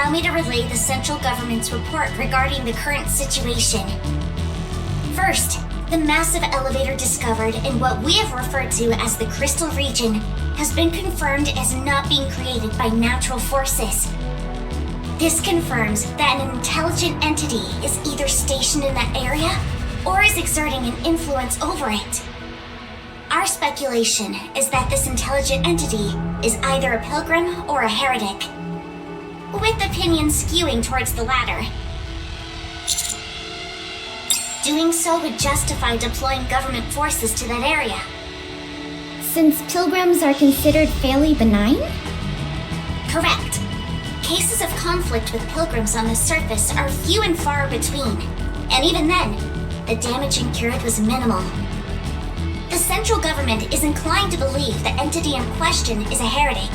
allow me to relay the central government's report regarding the current situation. First, the massive elevator discovered in what we have referred to as the Crystal Region has been confirmed as not being created by natural forces. This confirms that an intelligent entity is either stationed in that area or is exerting an influence over it. Our speculation is that this intelligent entity is either a pilgrim or a heretic, with opinions skewing towards the latter. Doing so would justify deploying government forces to that area. Since pilgrims are considered fairly benign? Correct. Cases of conflict with pilgrims on the surface are few and far between, and even then, the damage incurred was minimal. The central government is inclined to believe the entity in question is a heretic.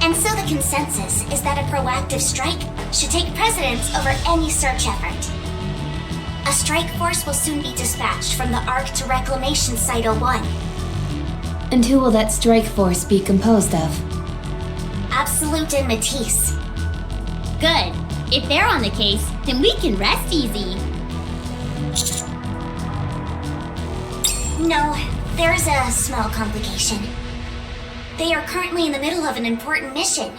And so the consensus is that a proactive strike should take precedence over any search effort. A strike force will soon be dispatched from the Ark to Reclamation Site 01. And who will that strike force be composed of? Absolute and Matisse. Good. If they're on the case, then we can rest easy. No, there is a small complication. They are currently in the middle of an important mission,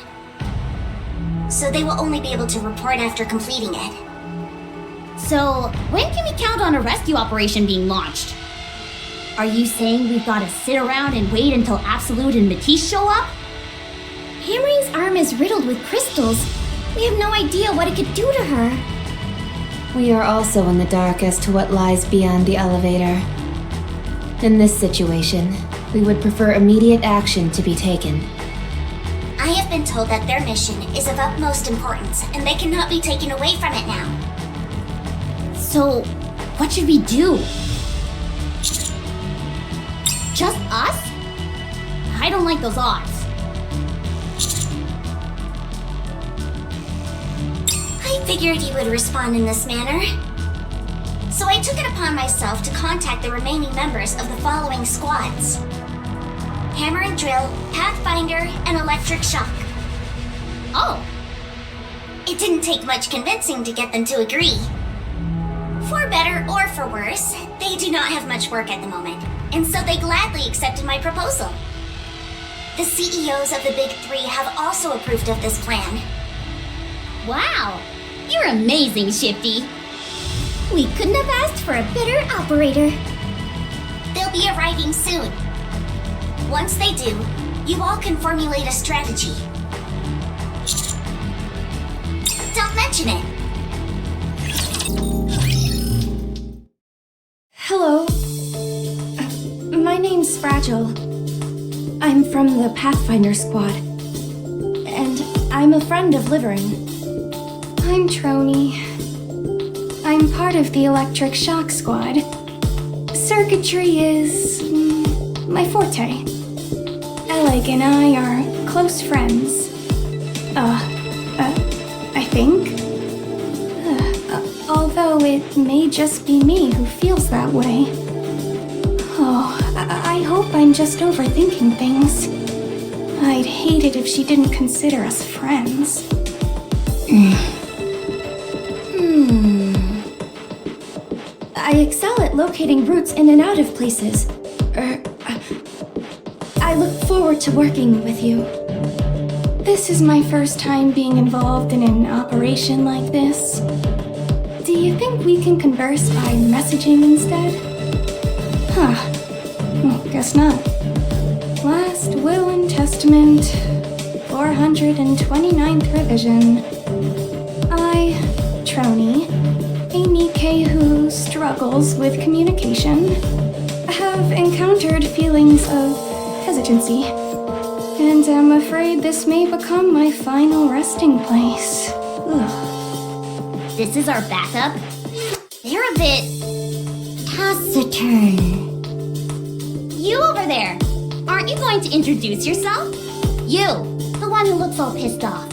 so they will only be able to report after completing it. So, when can we count on a rescue operation being launched? Are you saying we've got to sit around and wait until Absolute and Matisse show up? Hammering's arm is riddled with crystals. We have no idea what it could do to her. We are also in the dark as to what lies beyond the elevator. In this situation, we would prefer immediate action to be taken. I have been told that their mission is of utmost importance, and they cannot be taken away from it now. So, what should we do? Just us? I don't like those odds. I figured you would respond in this manner. So I took it upon myself to contact the remaining members of the following squads: Hammer and Drill, Pathfinder, and Electric Shock. Oh, It didn't take much convincing to get them to agree. For better or for worse, they do not have much work at the moment, and so they gladly accepted my proposal. The CEOs of the Big Three have also approved of this plan. wow. You're amazing, Shifty. We couldn't have asked for a better operator. They'll be arriving soon. Once they do, you all can formulate a strategy. Don't mention it. Hello. My name's Fragile. I'm from the Pathfinder Squad. And I'm a friend of Liveryn. I'm Trony. I'm part of the Electric Shock Squad. Circuitry is my forte. Elegg and I are close friends. I think. Although it may just be me who feels that way. Oh, I hope I'm just overthinking things. I'd hate it if she didn't consider us friends. I excel at locating routes in and out of places. I look forward to working with you. This is my first time being involved in an operation like this. Do you think we can converse by messaging instead? Guess not. Last Will and Testament, 429th revision. I, Trony, a Nikke who struggles with communication, have encountered feelings of hesitancy, and am afraid this may become my final resting place. Ugh. This is our backup? They're a bit Taciturn. You over there! Aren't you going to introduce yourself? You, the one who looks all pissed off.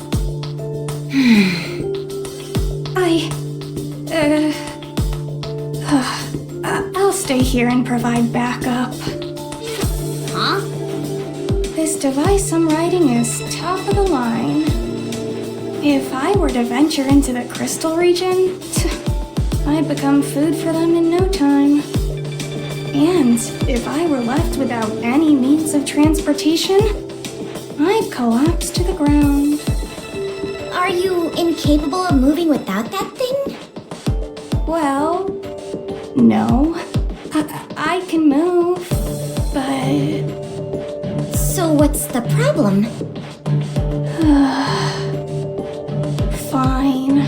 I'll stay here and provide backup. Huh? This device I'm writing is top of the line. If I were to venture into the crystal region, I'd become food for them in no time. And if I were left without any means of transportation, I'd collapse to the ground. Are you incapable of moving without that thing? Well, no. I can move, but... So what's the problem? Fine.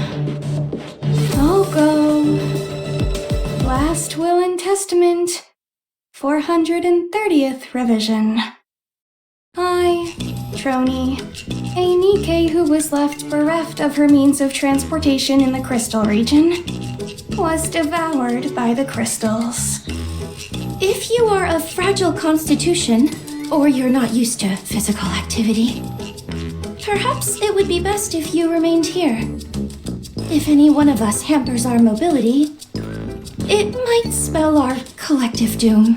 I'll go. Last Will and Testament, 430th revision. I, Trony, a Nikke who was left bereft of her means of transportation in the crystal region, was devoured by the crystals. If you are of fragile constitution, or you're not used to physical activity, perhaps it would be best if you remained here. If any one of us hampers our mobility, it might spell our collective doom.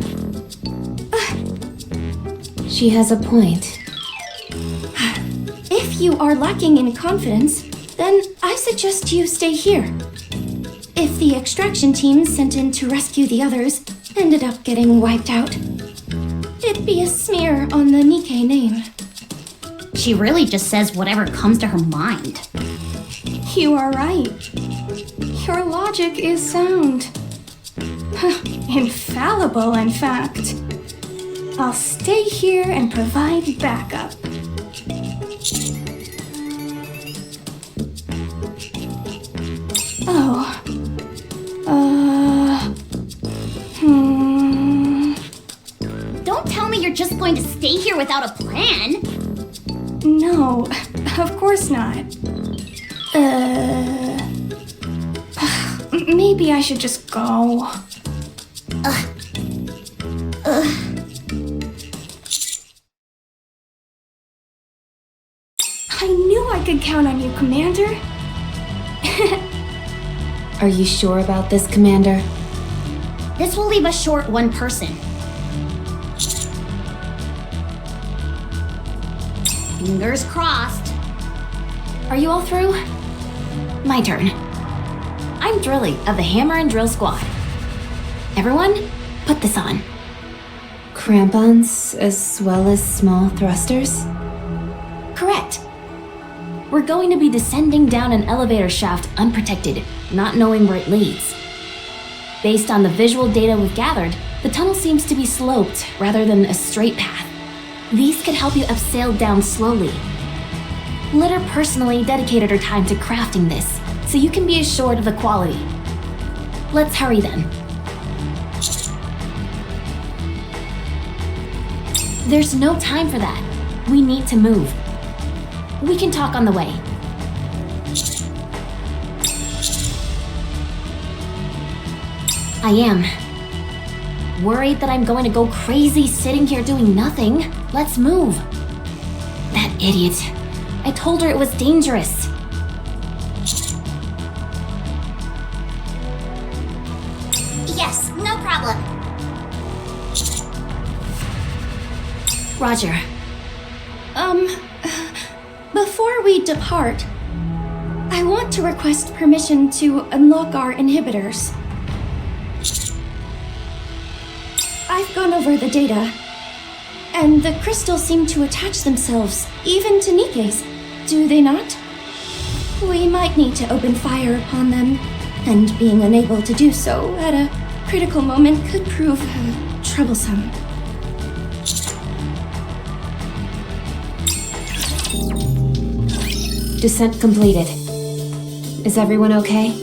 She has a point. If you are lacking in confidence, then I suggest you stay here. If the extraction team sent in to rescue the others ended up getting wiped out, it'd be a smear on the Nikke name. She really just says whatever comes to her mind. You are right. Your logic is sound. Infallible, in fact. I'll stay here and provide backup. Oh. Don't tell me you're just going to stay here without a plan. No, of course not. Maybe I should just go. I knew I could count on you, Commander. Are you sure about this, Commander? This will leave us short one person. Fingers crossed. Are you all through? My turn. I'm Drilly of the Hammer and Drill Squad. Everyone, put this on. Crampons as well as small thrusters? Correct. We're going to be descending down an elevator shaft unprotected, not knowing where it leads. Based on the visual data we've gathered, the tunnel seems to be sloped rather than a straight path. These could help you upsail down slowly. Litter personally dedicated her time to crafting this, so you can be assured of the quality. Let's hurry then. There's no time for that. We need to move. We can talk on the way. I am. Worried that I'm going to go crazy sitting here doing nothing. Let's move. That idiot. I told her it was dangerous. Yes, no problem. Roger. Before we depart, I want to request permission to unlock our inhibitors. I've gone over the data, and the crystals seem to attach themselves even to Nikke's, do they not? We might need to open fire upon them, and being unable to do so at a critical moment could prove troublesome. Descent completed. Is everyone okay?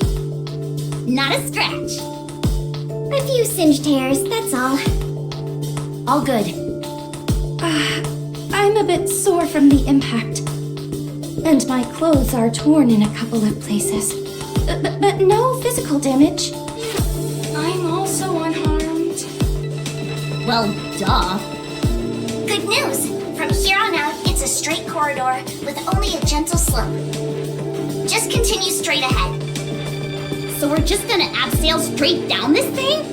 Not a scratch. A few singed hairs, that's all. All good. I'm a bit sore from the impact, and my clothes are torn in a couple of places. But no physical damage. I'm also unharmed. Well, duh. Good news! From here on out, it's a straight corridor with only a gentle slope. Just continue straight ahead. So we're just gonna abseil straight down this thing?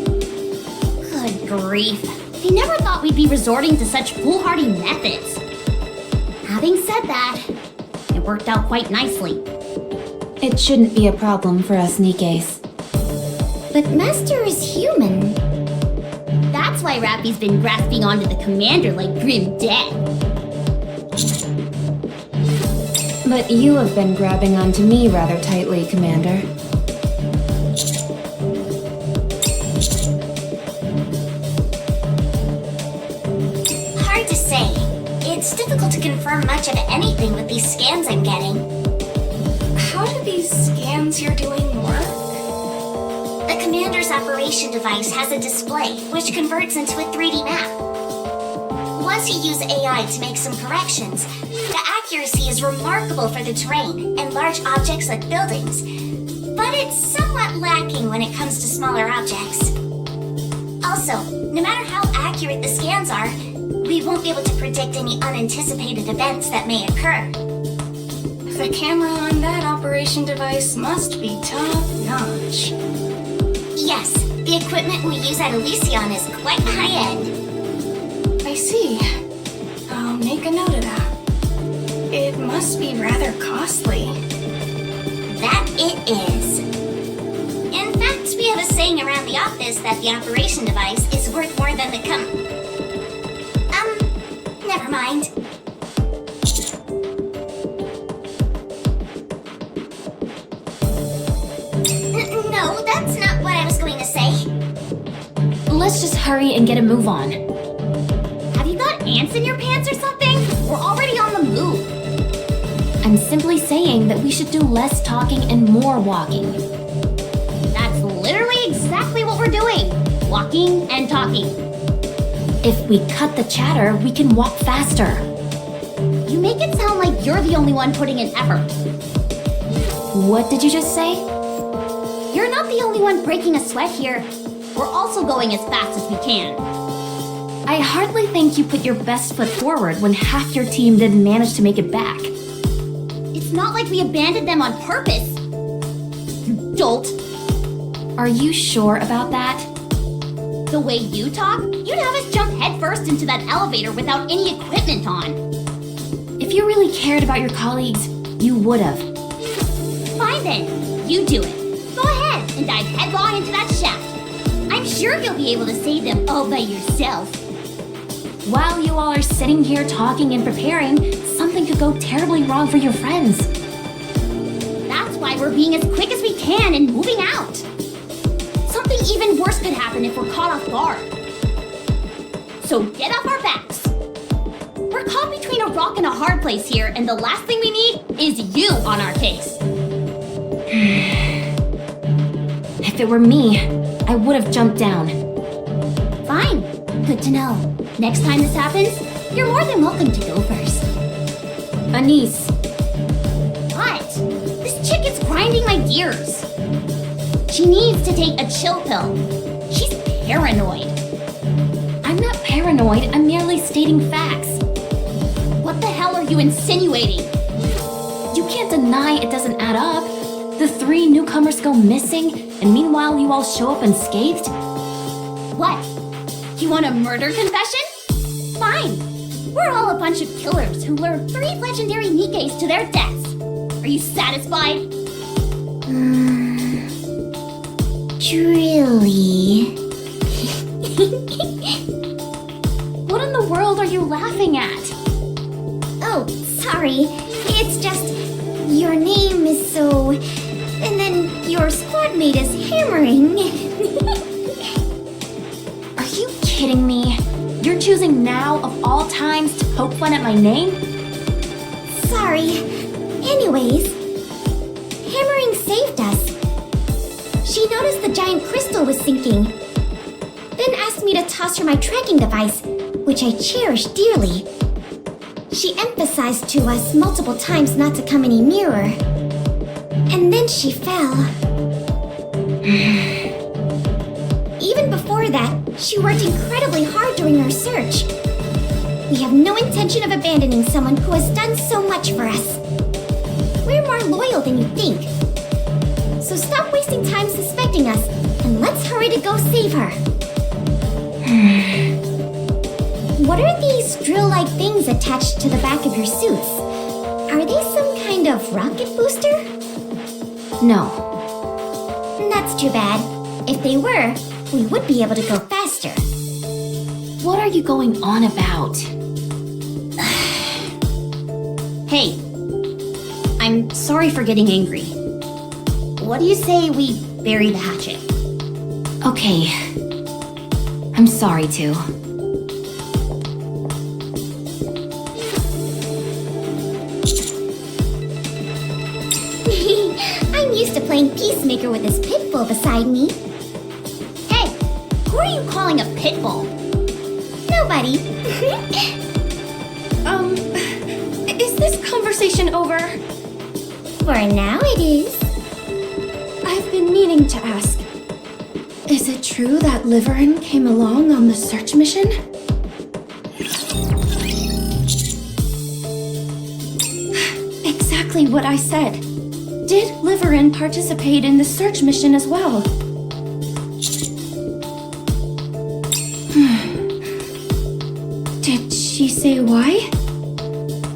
Good grief. I never thought we'd be resorting to such foolhardy methods. Having said that, it worked out quite nicely. It shouldn't be a problem for us Nikkes. But Master is human. That's why Rappy's been grasping onto the commander like grim death. But you have been grabbing onto me rather tightly, Commander. Hard to say. It's difficult to confirm much of anything with these scans I'm getting. How do these scans you're doing work? The commander's operation device has a display, which converts into a 3D map. Once you use AI to make some corrections, the accuracy is remarkable for the terrain and large objects like buildings, but it's somewhat lacking when it comes to smaller objects. Also, no matter how accurate the scans are, we won't be able to predict any unanticipated events that may occur. The camera on that operation device must be top-notch. Yes, the equipment we use at Elysion is quite high-end. I see. I'll make a note of that. It must be rather costly. That it is. In fact, we have a saying around the office that the operation device is worth more than the never mind. No, that's not what I was going to say. Let's just hurry and get a move on. Have you got ants in your pants or something? We're already on the move. I'm simply saying that we should do less talking and more walking. That's literally exactly what we're doing. Walking and talking. If we cut the chatter, we can walk faster. You make it sound like you're the only one putting in effort. What did you just say? You're not the only one breaking a sweat here. We're also going as fast as we can. I hardly think you put your best foot forward when half your team didn't manage to make it back. It's not like we abandoned them on purpose. You dolt. Are you sure about that? The way you talk, you'd have us jump headfirst into that elevator without any equipment on. If you really cared about your colleagues, you would have. Fine then, you do it. Go ahead and dive headlong into that shaft. I'm sure you'll be able to save them all by yourself. While you all are sitting here talking and preparing, something could go terribly wrong for your friends. That's why we're being as quick as we can and moving out. Something even worse could happen if we're caught off guard. So get off our backs. We're caught between a rock and a hard place here, and the last thing we need is you on our case. If it were me, I would have jumped down. Fine. Good to know. Next time this happens, you're more than welcome to go first. Anise, What? This chick is grinding my gears. She needs to take a chill pill. She's paranoid. I'm not paranoid, I'm merely stating facts. What the hell are you insinuating? You can't deny it doesn't add up. The 3 newcomers go missing, and meanwhile you all show up unscathed? What? You want a murder confession? Fine. We're all a bunch of killers who lured 3 legendary Nikkes to their deaths. Are you satisfied? Truly. What in the world are you laughing at? Oh, sorry. It's just your name is so... And then your squad mate is hammering. Are you kidding me? You're choosing now, of all times, to poke fun at my name? Sorry. Anyways, hammering saved us. She noticed the giant crystal was sinking. Then asked me to toss her my tracking device, which I cherish dearly. She emphasized to us multiple times not to come any nearer. And then she fell. Even before that, she worked incredibly hard during our search. We have no intention of abandoning someone who has done so much for us. We're more loyal than you think. So stop wasting time suspecting us, and let's hurry to go save her. What are these drill-like things attached to the back of your suits? Are they some kind of rocket booster? No. That's too bad. If they were, we would be able to go faster. What are you going on about? Hey, I'm sorry for getting angry. What do you say we bury the hatchet? Okay. I'm sorry too. I'm used to playing peacemaker with this pit bull beside me. Hey, who are you calling a pit bull? Nobody. Is this conversation over? For now, it is. I've been meaning to ask. Is it true that Liveryn came along on the search mission? Exactly what I said. Did Liveryn participate in the search mission as well? Did she say why?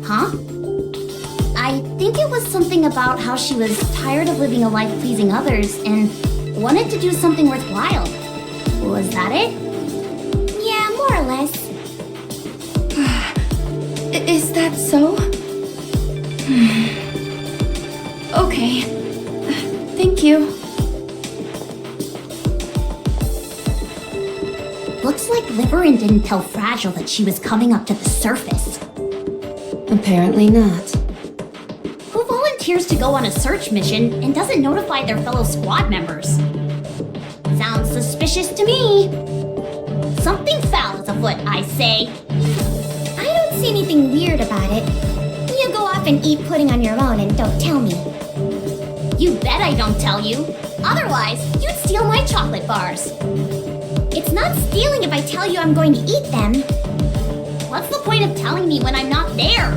Huh? I think it was something about how she was tired of living a life pleasing others and wanted to do something worthwhile. Was that it? Yeah, more or less. Is that so? Okay. Thank you. Looks like Liveryn didn't tell Fragile that she was coming up to the surface. Apparently not. Who volunteers to go on a search mission and doesn't notify their fellow squad members? Sounds suspicious to me. Something foul is afoot, I say. I don't see anything weird about it. You go off and eat pudding on your own and don't tell me. You bet I don't tell you. Otherwise, you'd steal my chocolate bars. It's not stealing if I tell you I'm going to eat them. What's the point of telling me when I'm not there?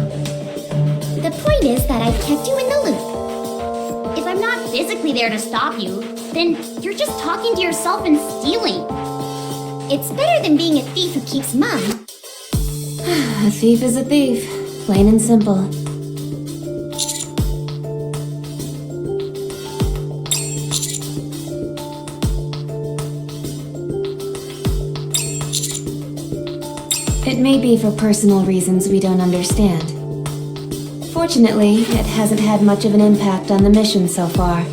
The point is that I've kept you in the loop. If I'm not physically there to stop you, then you're just talking to yourself and stealing. It's better than being a thief who keeps mum. A thief is a thief. Plain and simple. It may be for personal reasons we don't understand. Fortunately, it hasn't had much of an impact on the mission so far.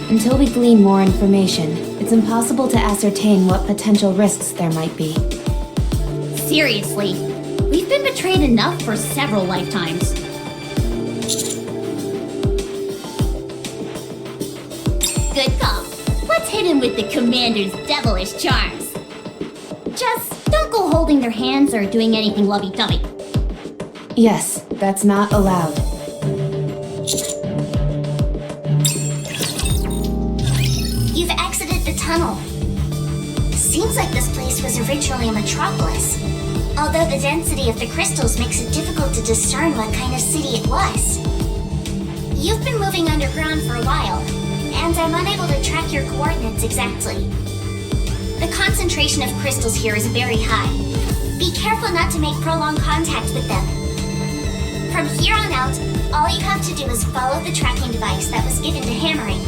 Until we glean more information, it's impossible to ascertain what potential risks there might be. Seriously, we've been betrayed enough for several lifetimes. Good call. Let's hit him with the commander's devilish charms. Just don't go holding their hands or doing anything lovey-dovey. Yes, that's not allowed. You've exited the tunnel. Seems like this place was originally a metropolis. Although the density of the crystals makes it difficult to discern what kind of city it was. You've been moving underground for a while, and I'm unable to track your coordinates exactly. The concentration of crystals here is very high. Be careful not to make prolonged contact with them. From here on out, all you have to do is follow the tracking device that was given to Hammering.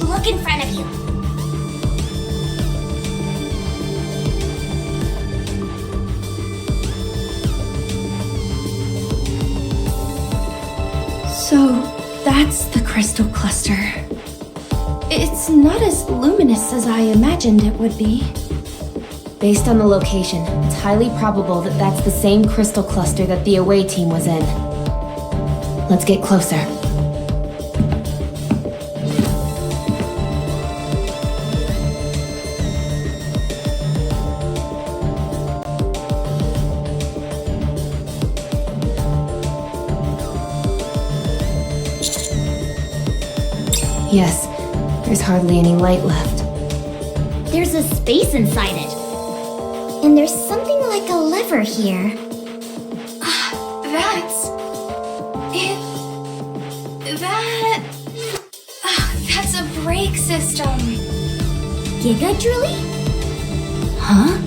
Look in front of you. So, that's the crystal cluster. It's not as luminous as I imagined it would be. Based on the location, it's highly probable that that's the same crystal cluster that the away team was in. Let's get closer. Yes, there's hardly any light left. There's a space inside it. And there's something like a lever here. That's a brake system. Giga Drooly? Huh?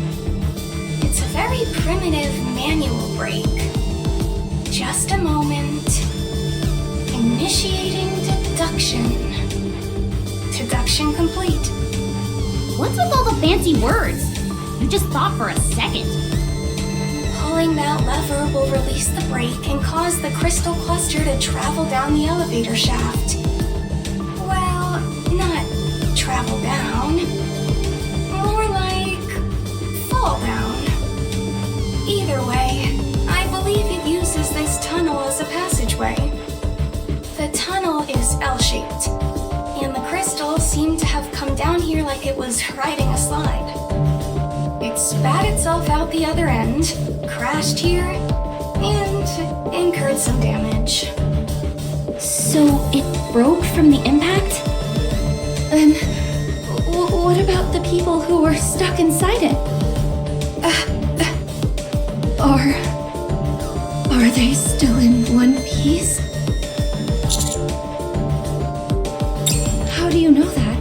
It's a very primitive manual brake. Just a moment. Initiating deduction. What's with all the fancy words? You just thought for a second. Pulling that lever will release the brake and cause the crystal cluster to travel down the elevator shaft. Well, not travel down. More like fall down. Either way, I believe it uses this tunnel as a passageway. The tunnel is L-shaped, and the crystal seemed to have come down here like it was riding a slide. It spat itself out the other end, crashed here, and incurred some damage. So it broke from the impact? Then what about the people who were stuck inside it? Are they still in one piece? How do you know that?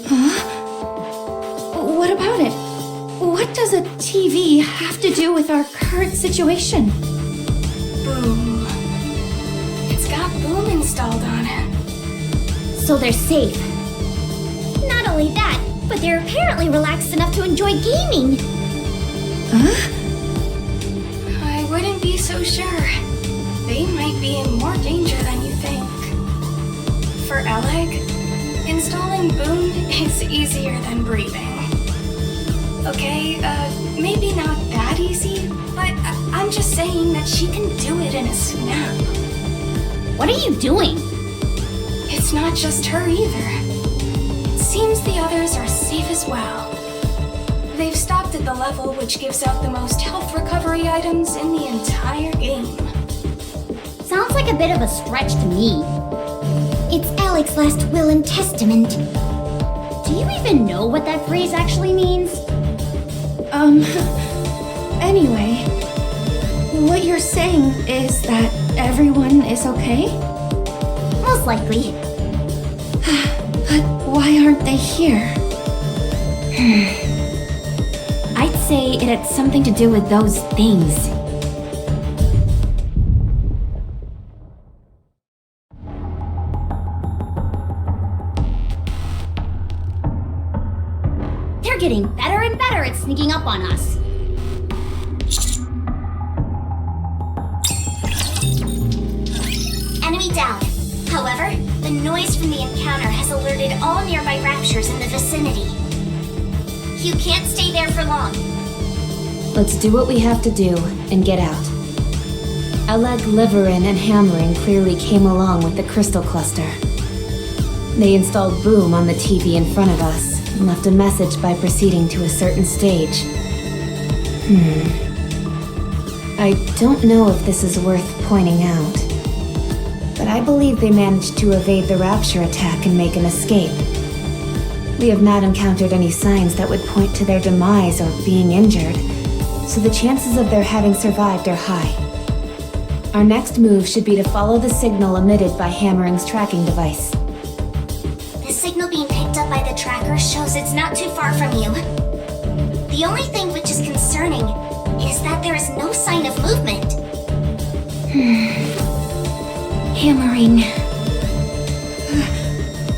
Huh? What about it? What does a TV have to do with our current situation? Boom. It's got boom installed on it. So they're safe. Not only that, but they're apparently relaxed enough to enjoy gaming. Huh? I wouldn't be so sure. They might be in more danger than you think. For Elegg, installing boom is easier than breathing. Okay, maybe not that easy, but I'm just saying that she can do it in a snap. What are you doing? It's not just her either. It seems the others are safe as well. They've stopped at the level which gives out the most health recovery items in the entire game. Sounds like a bit of a stretch to me. It's Alegg's last will and testament. Do you even know what that phrase actually means? Anyway, what you're saying is that everyone is okay? Most likely. But why aren't they here? I'd say it had something to do with those things. They're getting better and better at sneaking up on us. Enemy down. However, the noise from the encounter has alerted all nearby raptures in the vicinity. You can't stay there for long. Let's do what we have to do and get out. Elegg, Liveryn, and Hammering clearly came along with the crystal cluster. They installed boom on the TV in front of us and left a message by proceeding to a certain stage. I don't know if this is worth pointing out, but I believe they managed to evade the rapture attack and make an escape. We have not encountered any signs that would point to their demise or being injured, so the chances of their having survived are high. Our next move should be to follow the signal emitted by Hammering's tracking device. The signal being picked up by the tracker shows it's not too far from you. The only thing which is concerning is that there is no sign of movement. Hammering.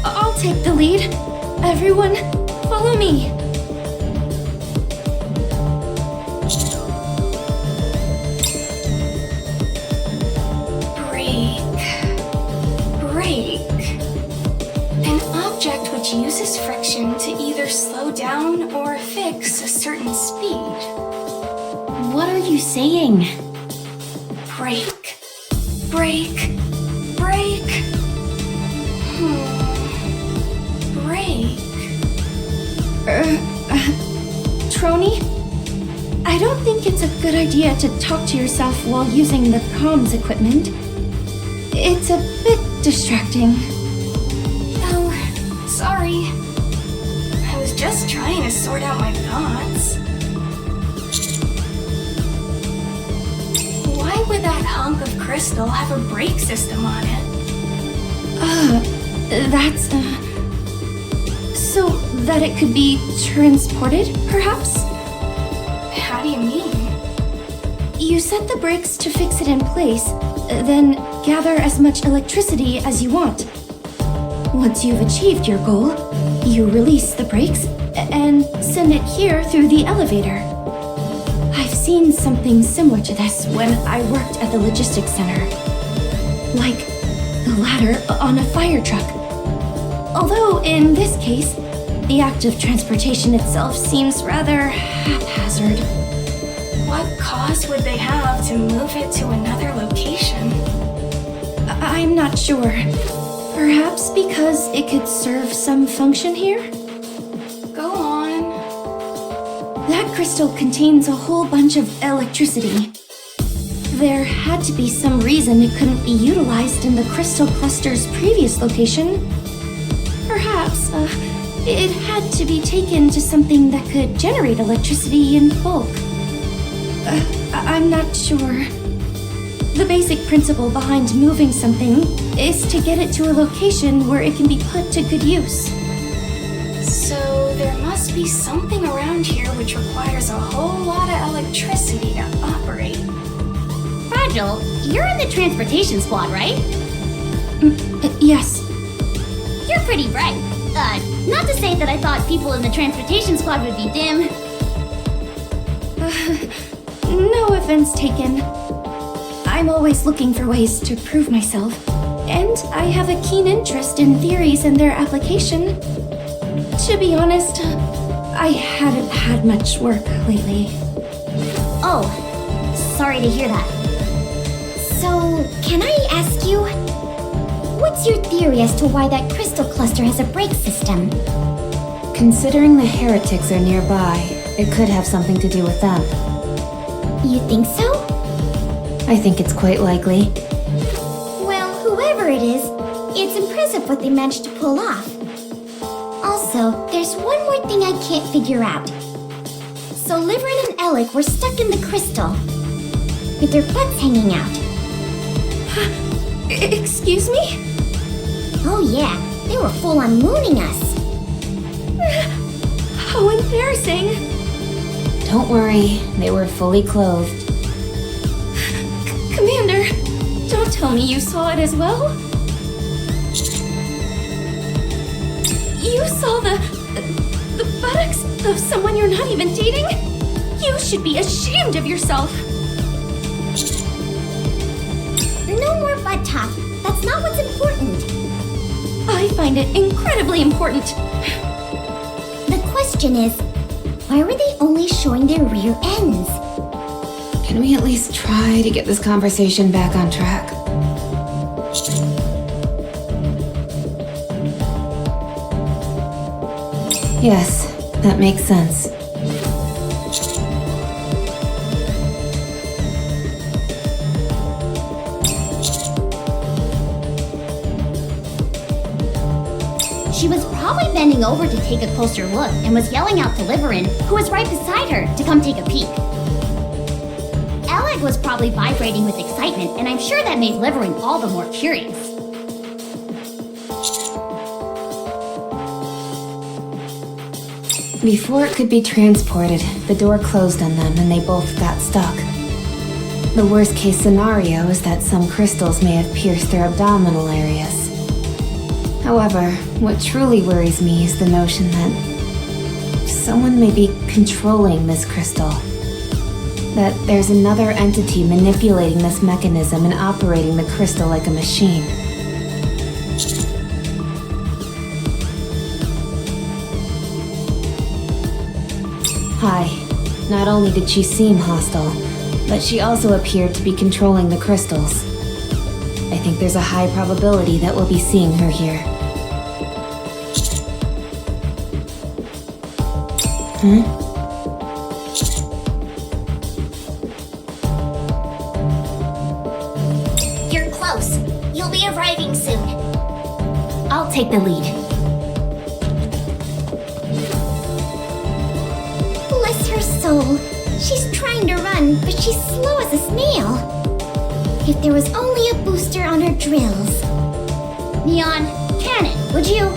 I'll take the lead. Everyone, follow me. Brake. An object which uses friction to either slow down or fix a certain speed. What are you saying? Brake. Brake. Trony? I don't think it's a good idea to talk to yourself while using the comms equipment. It's a bit distracting. Oh, sorry. I was just trying to sort out my thoughts. Why would that hunk of crystal have a brake system on it? That's, so that it could be transported, perhaps? How do you mean? You set the brakes to fix it in place, Then gather as much electricity as you want. Once you've achieved your goal, you release the brakes and send it here through the elevator. I've seen something similar to this when I worked at the logistics center. Like the ladder on a fire truck. Although in this case, the act of transportation itself seems rather haphazard. What cause would they have to move it to another location? I'm not sure. Perhaps because it could serve some function here? Go on. That crystal contains a whole bunch of electricity. There had to be some reason it couldn't be utilized in the crystal cluster's previous location. Perhaps, it had to be taken to something that could generate electricity in bulk. I'm not sure. The basic principle behind moving something is to get it to a location where it can be put to good use. So there must be something around here which requires a whole lot of electricity to operate. Fragile, you're in the transportation squad, right? Yes. You're pretty bright. Not to say that I thought people in the transportation squad would be dim. No offense taken. I'm always looking for ways to prove myself, and I have a keen interest in theories and their application. To be honest, I haven't had much work lately. Oh, sorry to hear that. So, can I ask you, what's your theory as to why that crystal cluster has a brake system? Considering the heretics are nearby, it could have something to do with them. You think so? I think it's quite likely. Well, whoever it is, it's impressive what they managed to pull off. Also, there's one more thing I can't figure out. So Liveryn and Elegg were stuck in the crystal, with their butts hanging out. Excuse me? Oh yeah, they were full on mooning us. How embarrassing. Don't worry, they were fully clothed. Commander, don't tell me you saw it as well? You saw the buttocks of someone you're not even dating? You should be ashamed of yourself. No more butt talk. That's not what's important. I find it incredibly important. The question is, why were they only showing their rear ends? Can we at least try to get this conversation back on track? Yes, that makes sense. She was probably bending over to take a closer look and was yelling out to Liveryn, who was right beside her, to come take a peek. Elegg was probably vibrating with excitement, and I'm sure that made Liveryn all the more curious. Before it could be transported, the door closed on them and they both got stuck. The worst case scenario is that some crystals may have pierced their abdominal areas. However, what truly worries me is the notion that someone may be controlling this crystal. That there's another entity manipulating this mechanism and operating the crystal like a machine. Hi. Not only did she seem hostile, but she also appeared to be controlling the crystals. I think there's a high probability that we'll be seeing her here. You're close. You'll be arriving soon. I'll take the lead. Bless her soul. She's trying to run, but she's slow as a snail. If there was only a booster on her drills. Neon, cannon, would you?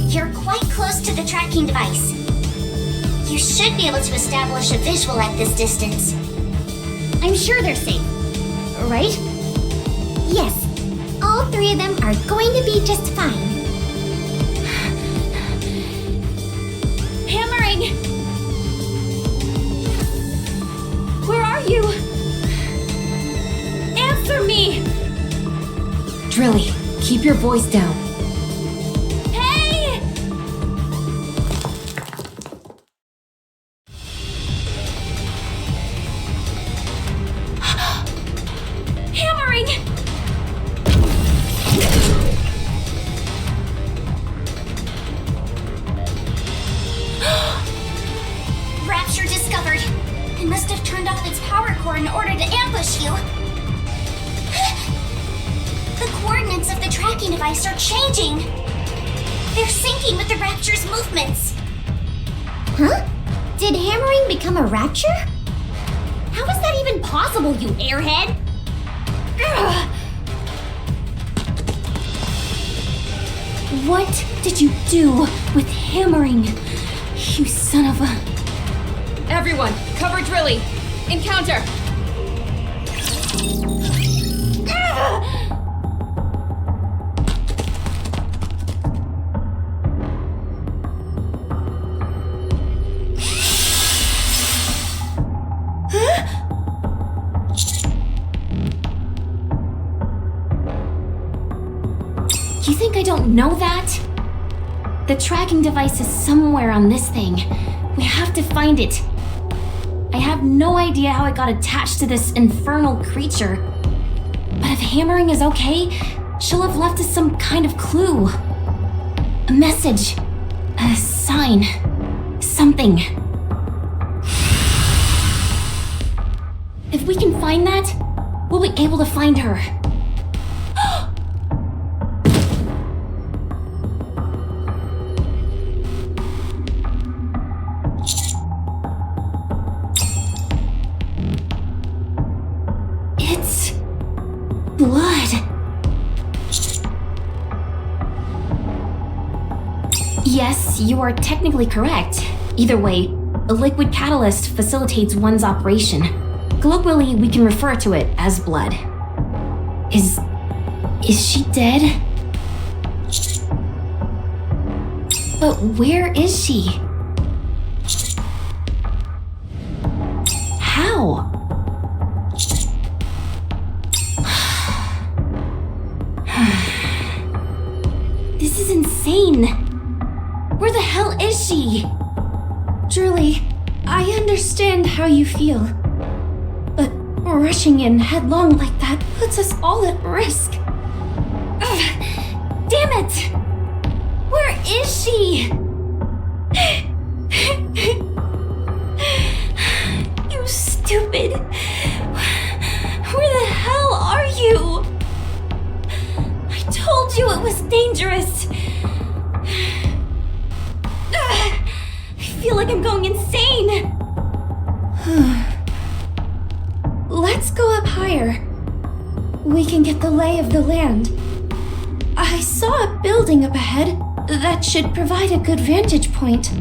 You're quite close to the tracking device. You should be able to establish a visual at this distance. I'm sure they're safe. right? Yes, all 3 of them are going to be just fine. Hammering! Where are you? Answer me! Drilly, keep your voice down. Hey! Hammering! Rapture discovered. It must have turned off its power core in order to ambush you. The coordinates of the tracking device are changing. They're syncing with the Rapture's movements. Huh? Did hammering become a rapture? How is that even possible, you airhead? Ugh. What did you do with hammering? You son of a... Everyone, cover Drilly. Encounter. You think I don't know that? The tracking device is somewhere on this thing. We have to find it. I have no idea how it got attached to this infernal creature. But if hammering is okay, she'll have left us some kind of clue. A message. A sign. Something. If we can find that, we'll be able to find her. It's blood. Yes, you are technically correct. Either way, a liquid catalyst facilitates one's operation. Colloquially, we can refer to it as blood. Is she dead? But where is she? How? This is insane. Where the hell is she? Drilly, I understand how you feel. But rushing in headlong like that puts us all at risk. Ugh, damn it! Where is she? You stupid. Where the hell are you? I told you it was dangerous. I feel like I'm going insane. Let's go up higher. We can get the lay of the land. I saw a building up ahead that should provide a good vantage point.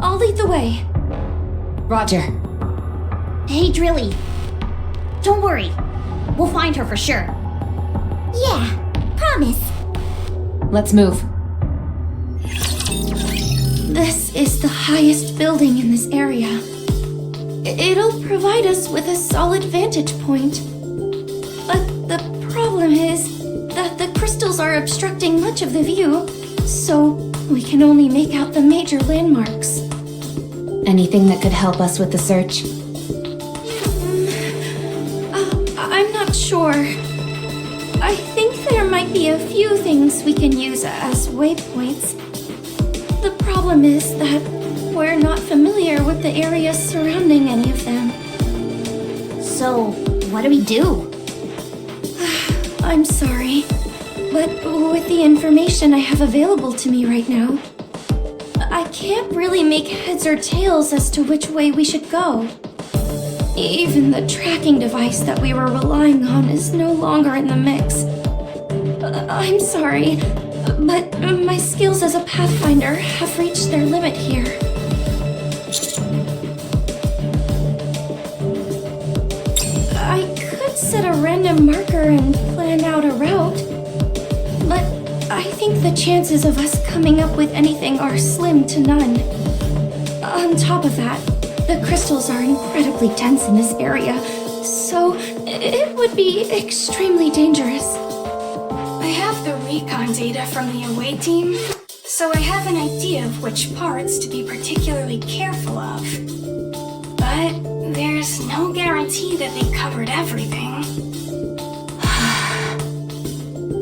I'll lead the way. Roger. Hey, Drilly. Don't worry. We'll find her for sure. Yeah, promise. Let's move. This is the highest building in this area. It'll provide us with a solid vantage point. But the problem is that the crystals are obstructing much of the view, so we can only make out the major landmarks. Anything that could help us with the search? I'm not sure. I think there might be a few things we can use as waypoints. The problem is that we're not familiar with the areas surrounding any of them. So, what do we do? I'm sorry, but with the information I have available to me right now, I can't really make heads or tails as to which way we should go. Even the tracking device that we were relying on is no longer in the mix. I'm sorry, but my skills as a pathfinder have reached their limit here. I could set a a marker and plan out a route. But I think the chances of us coming up with anything are slim to none. On top of that, the crystals are incredibly dense in this area, so it would be extremely dangerous. I have the recon data from the away team, so I have an idea of which parts to be particularly careful of. But there's no guarantee that they covered everything.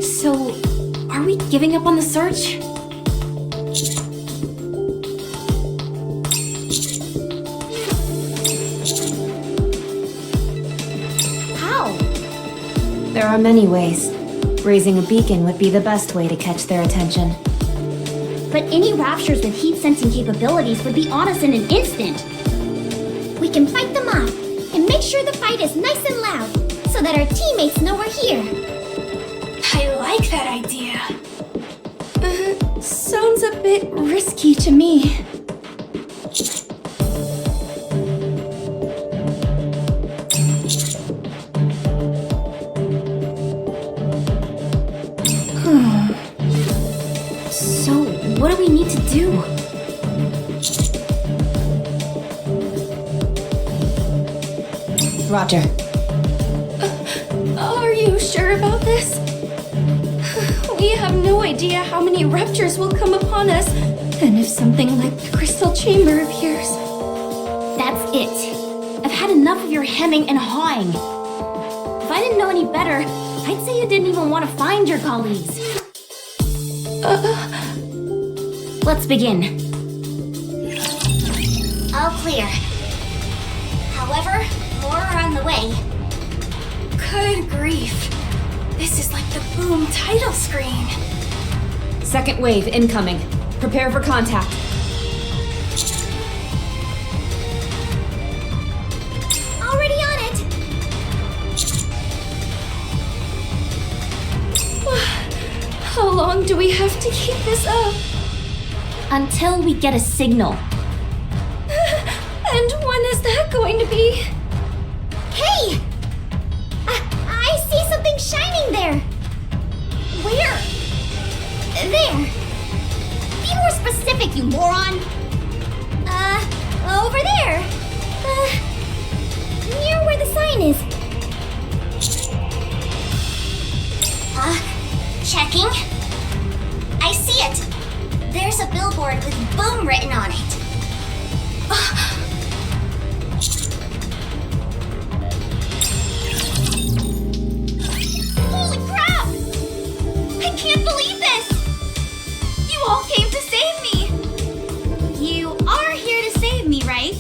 So, are we giving up on the search? How? There are many ways. Raising a beacon would be the best way to catch their attention. But any raptures with heat-sensing capabilities would be on us in an instant. We can fight them off and make sure the fight is nice and loud so that our teammates know we're here. I like that idea. Sounds a bit risky to me. So, what do we need to do? Roger. Are you sure about this? We have no idea how many raptors will come upon us, and if something like the crystal chamber appears. That's it. I've had enough of your hemming and hawing. If I didn't know any better, I'd say you didn't even want to find your colleagues. Let's begin. All clear. However, more are on the way. Good grief. This is like the Boom title screen. Second wave incoming. Prepare for contact. Already on it. How long do we have to keep this up? Until we get a signal. And when is that going to be? Hey! I see something shining there. Where? There. Be more specific, you moron! Over there. Near where the sign is. Checking. I see it. There's a billboard with Boom written on it. Holy crap! I can't believe this! You all came to save me! You are here to save me, right?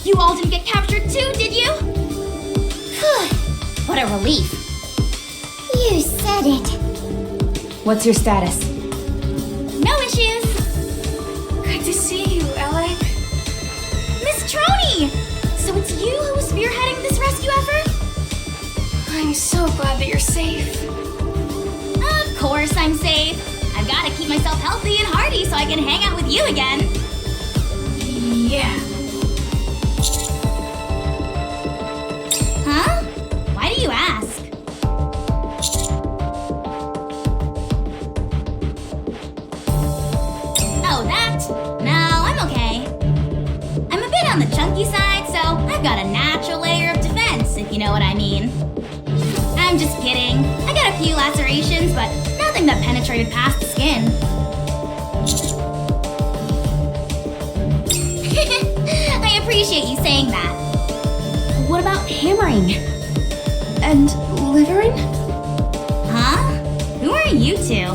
You all didn't get captured too, did you? What a relief. You said it. What's your status? No issues. Good to see you, Elegg. Miss Troni! So it's you who was spearheading this rescue effort? I'm so glad that you're safe. Of course I'm safe. I've got to keep myself healthy and hearty so I can hang out with you again. Yeah. Huh? Why do you ask? Oh, that? No, I'm okay. I'm a bit on the chunky side, so I've got a natural layer of defense, if you know what I mean. I'm just kidding. I got a few lacerations, but nothing that penetrated past the skin. I appreciate you saying that. What about hammering? And Liveryn? Huh? Who are you two?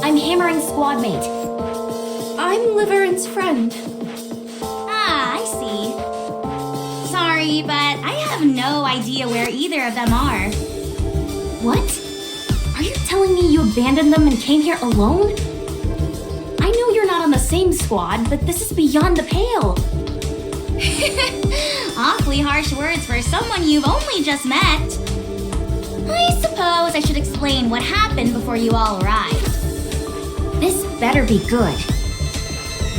I'm Hammering's squad mate. I'm Liveryn's friend. Ah, I see. Sorry, but I have no idea where either of them are. What? Are you telling me you abandoned them and came here alone? I know you're not on the same squad, but this is beyond the pale. Awfully harsh words for someone you've only just met. I suppose I should explain what happened before you all arrived. This better be good.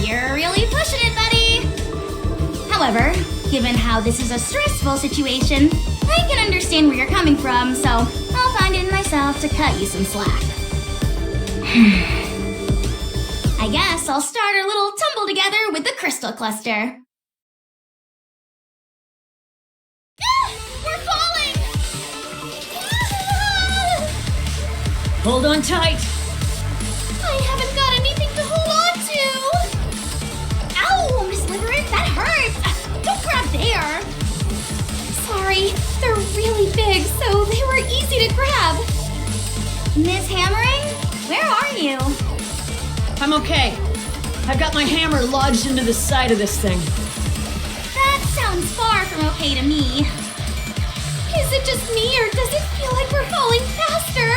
You're really pushing it, buddy. However, Given how this is a stressful situation, I can understand where you're coming from, so I'll find it in myself to cut you some slack. I guess I'll start our little tumble together with the crystal cluster. We're falling! Hold on tight. I haven't got anything to hold on to! Ow, Miss Liveryn, that hurts! Don't grab there! Sorry, they're really big, so they were easy to grab. Miss Hammering, where are you? I'm okay. I've got my hammer lodged into the side of this thing. That sounds far from okay to me. Is it just me, or does it feel like we're falling faster?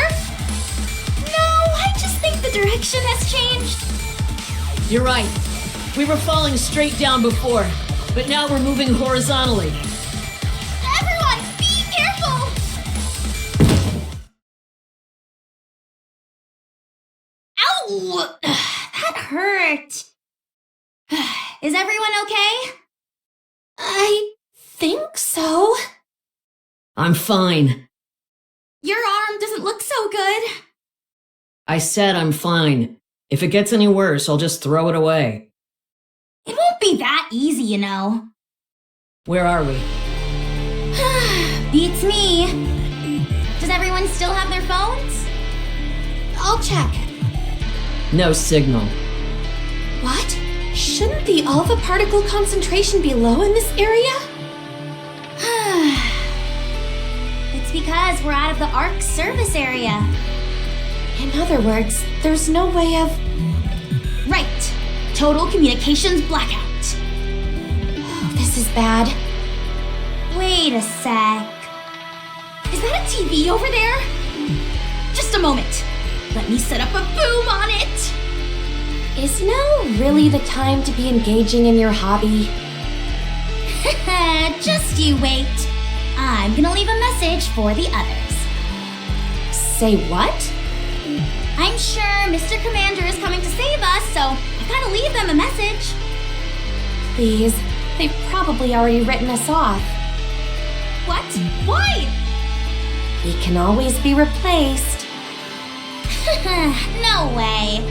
No, I just think the direction has changed. You're right. We were falling straight down before, but now we're moving horizontally. Everyone, be careful! Ow! That hurt. Is everyone okay? I think so. I'm fine. Your arm doesn't look so good. I said I'm fine. If it gets any worse, I'll just throw it away. It won't be that easy, you know. Where are we? Beats me. Does everyone still have their phones? I'll check. No signal. What? Shouldn't the alpha particle concentration be low in this area? It's because we're out of the ARC service area. In other words, there's no way of... Right. Total communications blackout. Oh, this is bad. Wait a sec. Is that a TV over there? Just a moment. Let me set up a boom on it. Is now really the time to be engaging in your hobby? Just you wait. I'm gonna leave a message for the others. Say what? I'm sure Mr. Commander is coming to save us, so I've gotta leave them a message. Please, they've probably already written us off. What? Why? We can always be replaced. No way.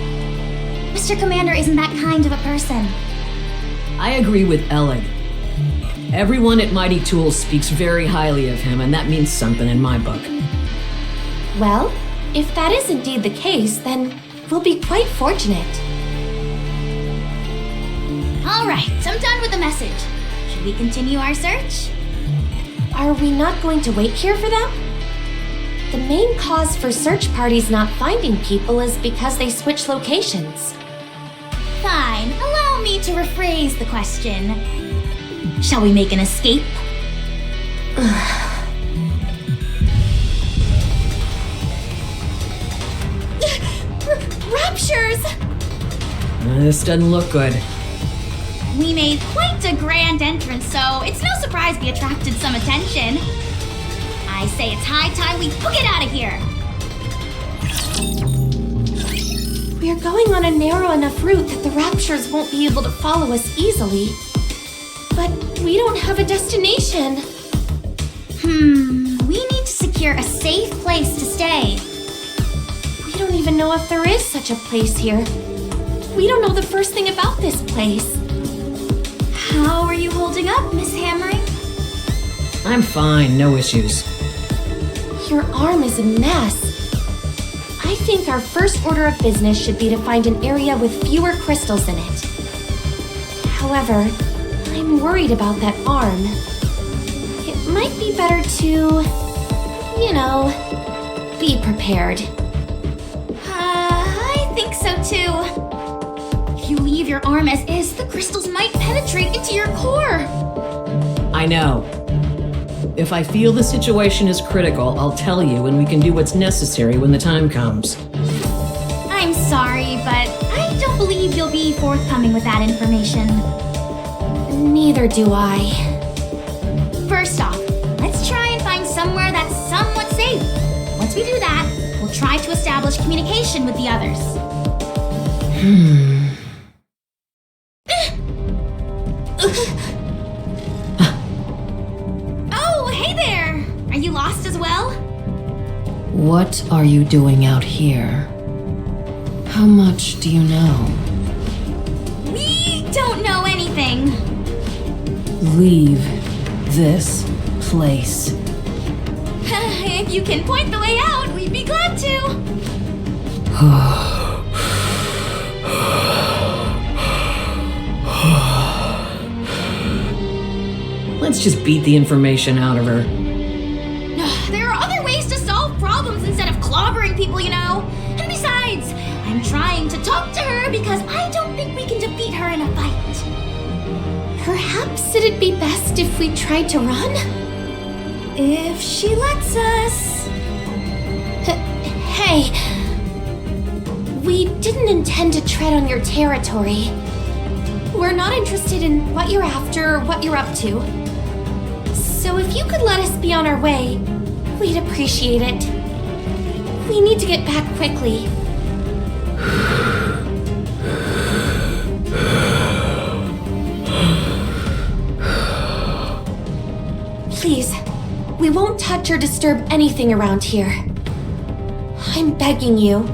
Mr. Commander isn't that kind of a person. I agree with Elegg. Everyone at Mighty Tools speaks very highly of him, and that means something in my book. Well, if that is indeed the case, then we'll be quite fortunate. All right, I'm done with the message. Should we continue our search? Are we not going to wait here for them? The main cause for search parties not finding people is because they switch locations. Fine, allow me to rephrase the question. Shall we make an escape? Raptures! This doesn't look good. We made quite a grand entrance, so it's no surprise we attracted some attention. I say it's high time we book it out of here. We're going on a narrow enough route that the Raptures won't be able to follow us easily. But we don't have a destination. We need to secure a safe place to stay. We don't even know if there is such a place here. We don't know the first thing about this place. How are you holding up, Miss Hammering? I'm fine, no issues. Your arm is a mess. I think our first order of business should be to find an area with fewer crystals in it. However, I'm worried about that arm. It might be better to, be prepared. I think so too. If you leave your arm as is, the crystals might penetrate into your core. I know. If I feel the situation is critical, I'll tell you and we can do what's necessary when the time comes. I'm sorry, but I don't believe you'll be forthcoming with that information. Neither do I. First off, let's try and find somewhere that's somewhat safe. Once we do that, we'll try to establish communication with the others. What are you doing out here? How much do you know? We don't know anything. Leave this place. If you can point the way out, we'd be glad to. Let's just beat the information out of her. There are other ways to solve problems instead of clobbering people, you know. And besides, I'm trying to talk to her because I don't think we can defeat her in a fight. Perhaps it'd be best if we tried to run? If she lets us. Hey, we didn't intend to tread on your territory. We're not interested in what you're after or what you're up to. So if you could let us be on our way, we'd appreciate it. We need to get back quickly. Please, we won't touch or disturb anything around here. I'm begging you.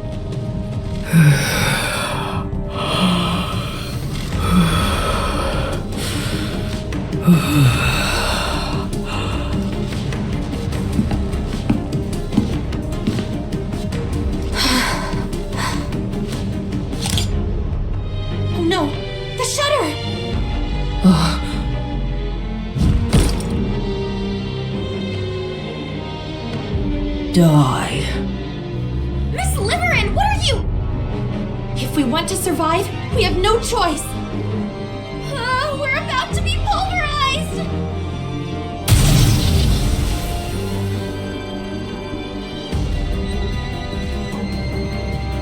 Oh no, the shutter! Die. Miss Liveryn, what are you? If we want to survive, we have no choice. We're about to be pulverized.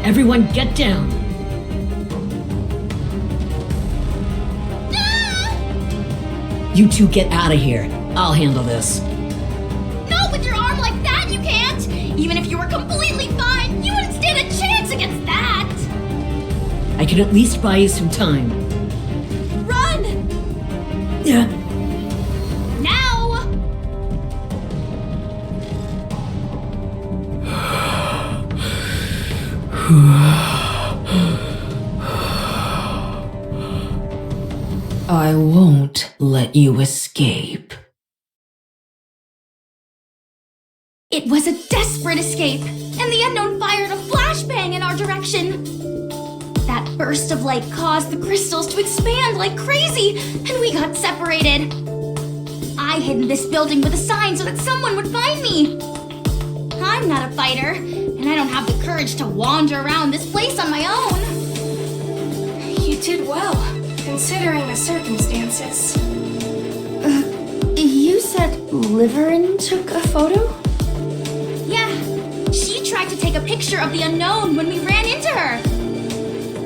Everyone get down. You two get out of here. I'll handle this. No, with your arm like that, you can't. Even if you were completely fine, you wouldn't stand a chance against that. I can at least buy you some time. Run! Yeah. Now! I won't let you escape. It was a desperate escape, and the unknown fired a flashbang in our direction. That burst of light caused the crystals to expand like crazy, and we got separated. I hid in this building with a sign so that someone would find me. I'm not a fighter, and I don't have the courage to wander around this place on my own. You did well, considering the circumstances. You said Liveryn took a photo? Yeah, she tried to take a picture of the unknown when we ran into her.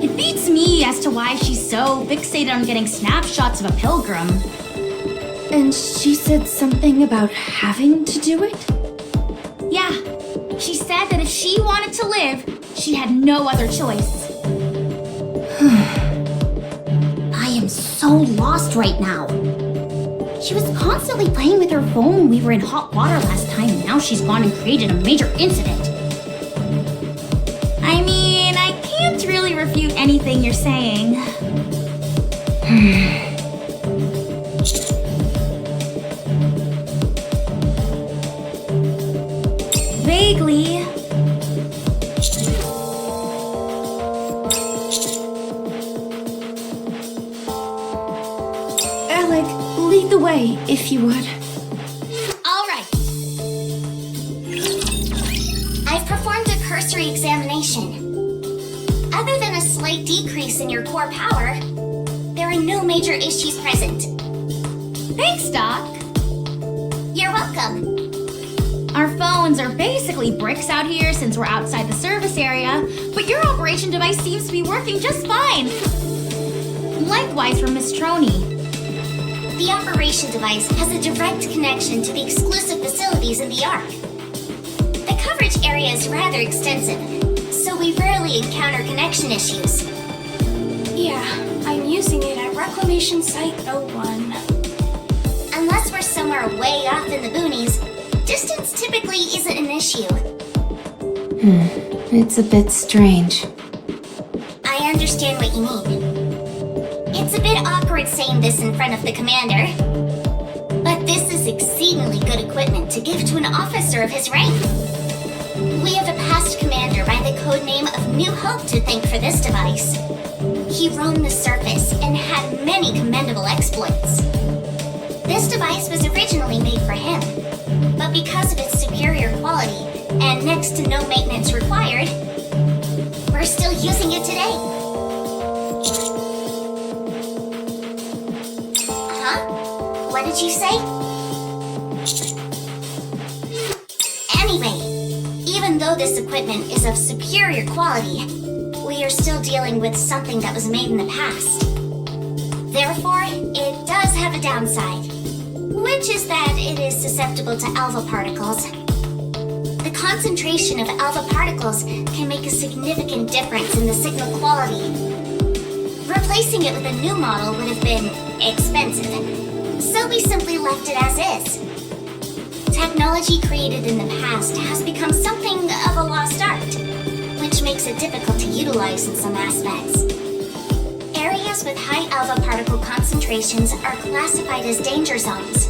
It beats me as to why she's so fixated on getting snapshots of a pilgrim. And she said something about having to do it? Yeah, she said that if she wanted to live, she had no other choice. I am so lost right now. She was constantly playing with her phone when we were in hot water last time, and now she's gone and created a major incident. I mean, I can't really refute anything you're saying. Vaguely. Elegg, lead the way, if you would. All right. I've performed a cursory examination. Other than a slight decrease in your core power, there are no major issues present. Thanks, Doc. You're welcome. Our phones are basically bricks out here since we're outside the service area, but your operation device seems to be working just fine. Likewise for Miss Troney. The operation device has a direct connection to the exclusive facilities in the Ark. The coverage area is rather extensive, so we rarely encounter connection issues. Yeah, I'm using it at Reclamation Site 01. Unless we're somewhere way off in the boonies, distance typically isn't an issue. It's a bit strange. I understand what you mean. It's a bit awkward saying this in front of the commander, but this is exceedingly good equipment to give to an officer of his rank. We have a past commander by the codename of New Hope to thank for this device. He roamed the surface and had many commendable exploits. This device was originally made for him, but because of its superior quality and next to no maintenance required, we're still using it today. Huh? What did you say? Anyway, even though this equipment is of superior quality, we are still dealing with something that was made in the past. Therefore, it does have a downside, which is that it is susceptible to alpha particles. The concentration of alpha particles can make a significant difference in the signal quality. Replacing it with a new model would have been expensive, so we simply left it as is. Technology created in the past has become something of a lost art, which makes it difficult to utilize in some aspects. Areas with high alpha particle concentrations are classified as danger zones.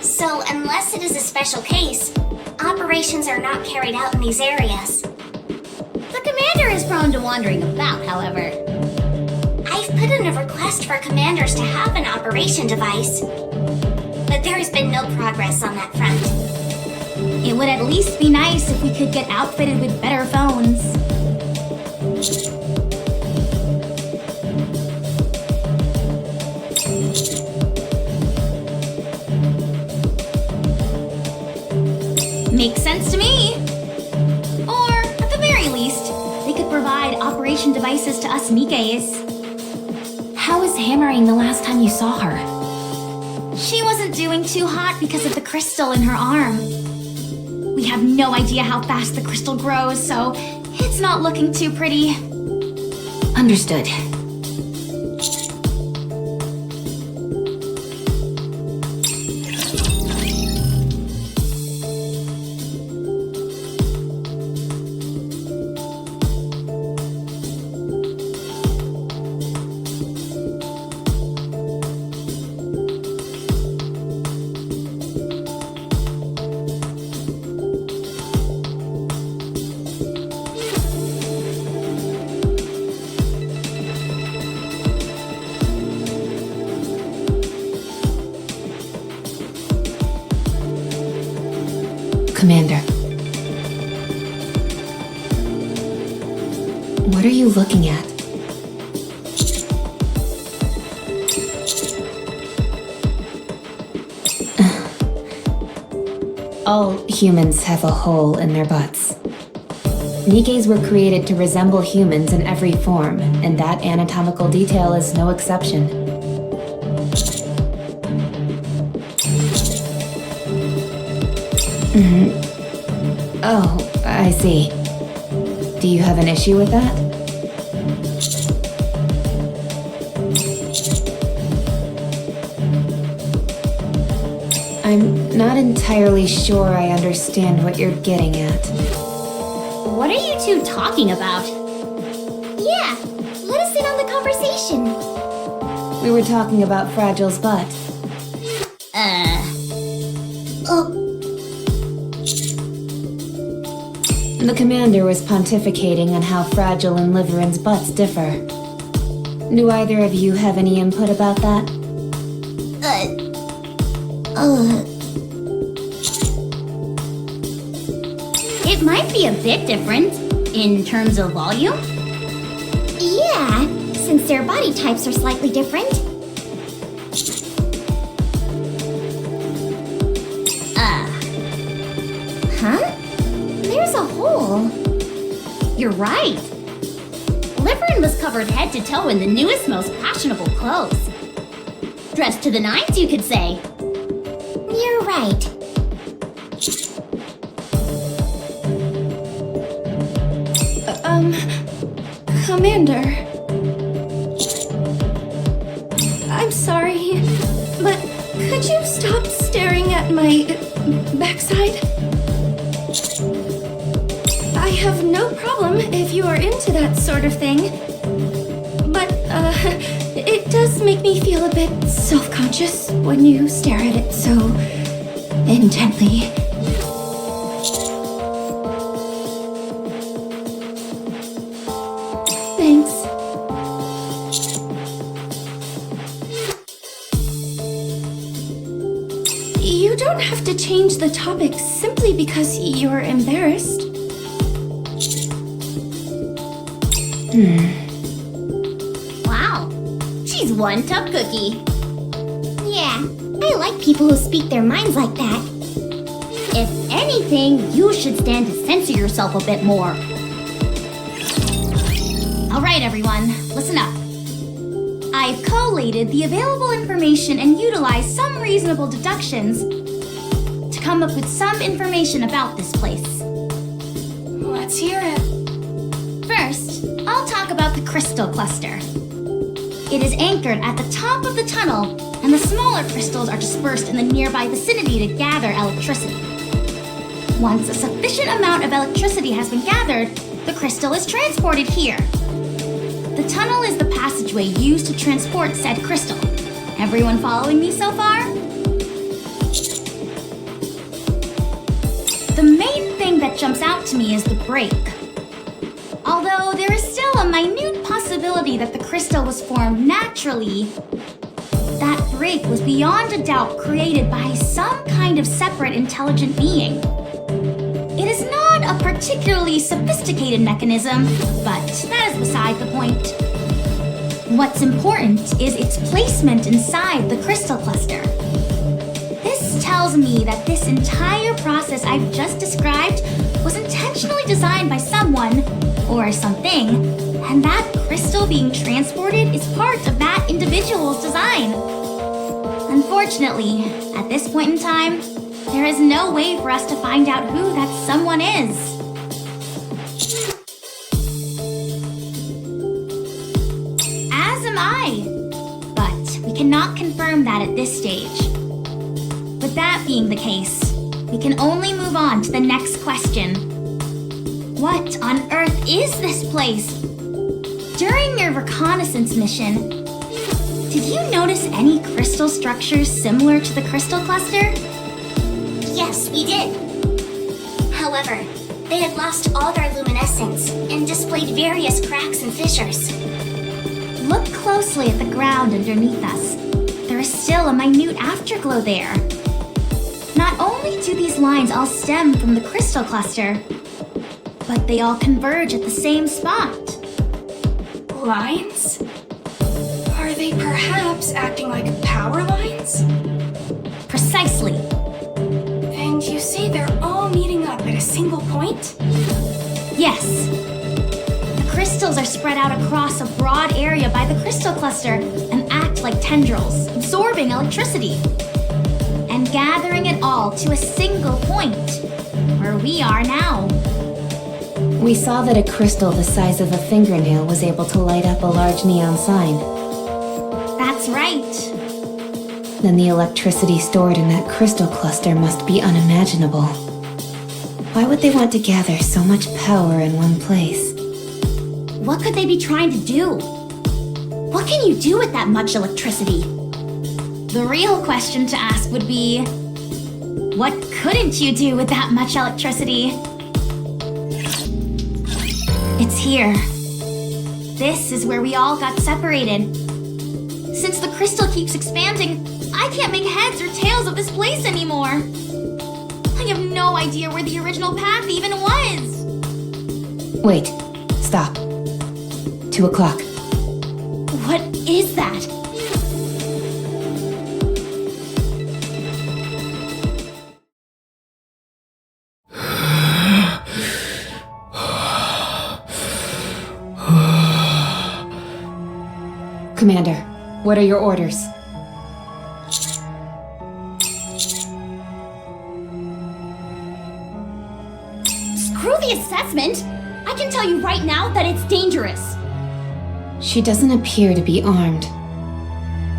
So unless it is a special case, operations are not carried out in these areas. The commander is prone to wandering about, however. I've put in a request for commanders to have an operation device, but there has been no progress on that front. It would at least be nice if we could get outfitted with better phones. Makes sense to me. Or, at the very least, they could provide operation devices to us Nikkes. How was Hammering the last time you saw her? She wasn't doing too hot because of the crystal in her arm. We have no idea how fast the crystal grows, so it's not looking too pretty. Understood. Commander. What are you looking at? All humans have a hole in their butts. Nikkes were created to resemble humans in every form, and that anatomical detail is no exception. Oh, I see. Do you have an issue with that? I'm not entirely sure I understand what you're getting at. What are you two talking about? Yeah, let us in on the conversation. We were talking about Fragile's butt. The commander was pontificating on how Fragile and Liveryn's butts differ. Do either of you have any input about that? It might be a bit different in terms of volume. Yeah, since their body types are slightly different. Huh? There's a hole. You're right. Liveryn was covered head to toe in the newest, most fashionable clothes. Dressed to the nines, you could say. You're right. Commander. I'm sorry, but could you stop staring at my backside? I have no problem if you are into that sort of thing. But, it does make me feel a bit self-conscious when you stare at it so intently. Thanks. You don't have to change the topic simply because you're embarrassed. Wow, she's one tough cookie. Yeah, I like people who speak their minds like that. If anything, you should stand to censor yourself a bit more. Alright everyone, listen up. I've collated the available information and utilized some reasonable deductions to come up with some information about this place. Let's hear it. First, I'll talk about the crystal cluster. It is anchored at the top of the tunnel, and the smaller crystals are dispersed in the nearby vicinity to gather electricity. Once a sufficient amount of electricity has been gathered, the crystal is transported here. The tunnel is the passageway used to transport said crystal. Everyone following me so far? The main thing that jumps out to me is the break. Although there is still a minute possibility that the crystal was formed naturally, that break was beyond a doubt created by some kind of separate intelligent being. It is not a particularly sophisticated mechanism, but that is beside the point. What's important is its placement inside the crystal cluster. This tells me that this entire process I've just described was intentionally designed by someone, or something, and that crystal being transported is part of that individual's design. Unfortunately, at this point in time, there is no way for us to find out who that someone is. As am I, but we cannot confirm that at this stage. With that being the case, we can only move on to the next question. What on earth is this place? During your reconnaissance mission, did you notice any crystal structures similar to the crystal cluster? Yes, we did. However, they had lost all their luminescence and displayed various cracks and fissures. Look closely at the ground underneath us. There is still a minute afterglow there. Not only do these lines all stem from the crystal cluster, but they all converge at the same spot. Lines? Are they perhaps acting like power lines? Precisely. And you say they're all meeting up at a single point? Yes. The crystals are spread out across a broad area by the crystal cluster and act like tendrils, absorbing electricity and gathering it all to a single point, where we are now. We saw that a crystal the size of a fingernail was able to light up a large neon sign. That's right. Then the electricity stored in that crystal cluster must be unimaginable. Why would they want to gather so much power in one place? What could they be trying to do? What can you do with that much electricity? The real question to ask would be, what couldn't you do with that much electricity? It's here. This is where we all got separated. Since the crystal keeps expanding, I can't make heads or tails of this place anymore. I have no idea where the original path even was. Wait. Stop. 2 o'clock. What is that? Commander, what are your orders? Screw the assessment! I can tell you right now that it's dangerous. She doesn't appear to be armed.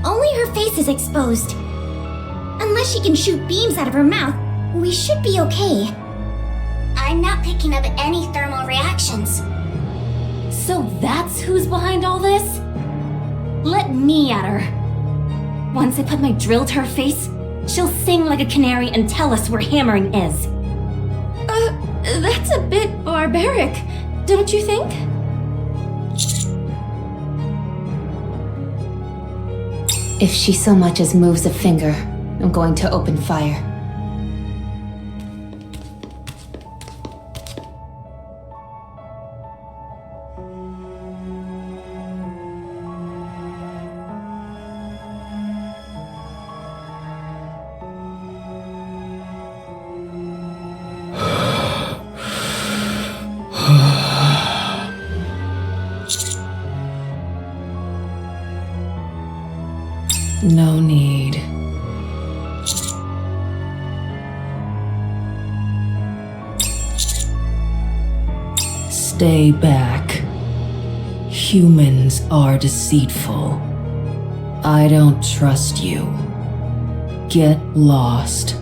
Only her face is exposed. Unless she can shoot beams out of her mouth, we should be okay. I'm not picking up any thermal reactions. So that's who's behind all this? Let me at her. Once I put my drill to her face, she'll sing like a canary and tell us where hammering is. That's a bit barbaric, don't you think? If she so much as moves a finger, I'm going to open fire. No need. Stay back. Humans are deceitful. I don't trust you. Get lost.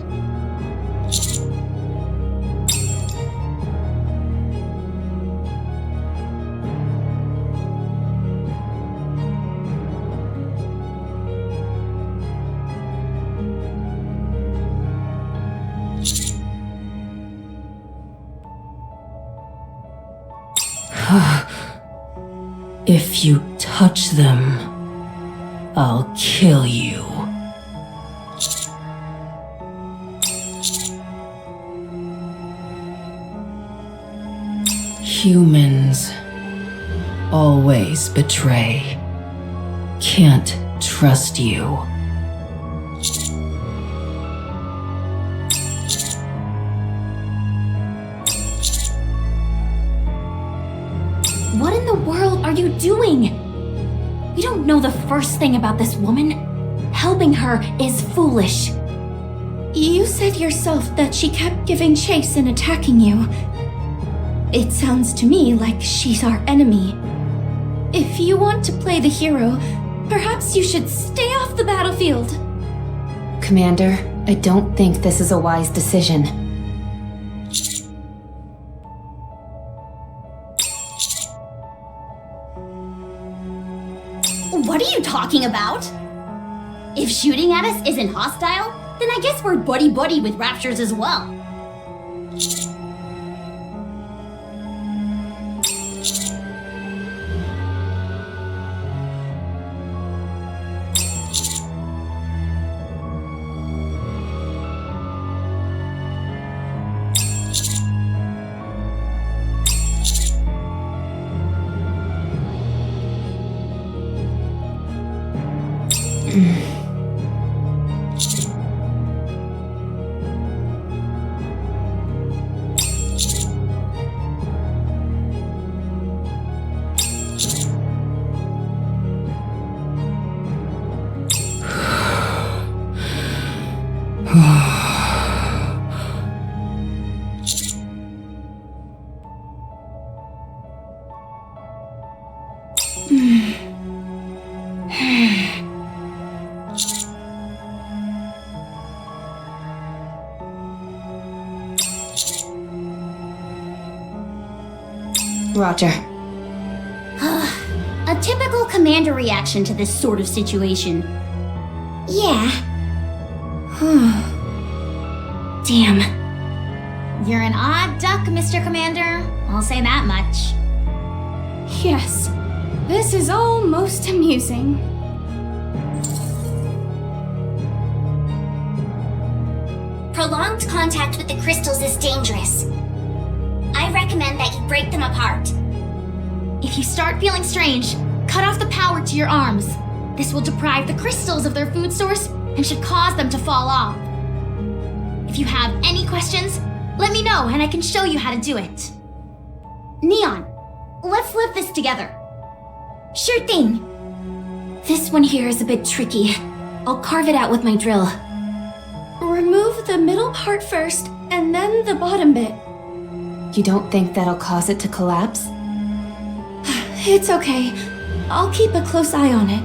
If you touch them, I'll kill you. Humans always betray. Can't trust you. What in the world are you doing? We don't know the first thing about this woman. Helping her is foolish. You said yourself that she kept giving chase and attacking you. It sounds to me like she's our enemy. If you want to play the hero, perhaps you should stay off the battlefield. Commander, I don't think this is a wise decision. What are you talking about? If shooting at us isn't hostile, then I guess we're buddy-buddy with raptures as well. Roger. A typical commander reaction to this sort of situation. Yeah. Damn. You're an odd duck, Mr. Commander. I'll say that much. Yes, this is all most amusing. Prolonged contact with the crystals is dangerous. I recommend that you break them apart. If you start feeling strange, cut off the power to your arms. This will deprive the crystals of their food source and should cause them to fall off. If you have any questions, let me know and I can show you how to do it. Neon, let's live this together. Sure thing. This one here is a bit tricky. I'll carve it out with my drill. Remove the middle part first, and then the bottom bit. You don't think that'll cause it to collapse? It's okay. I'll keep a close eye on it.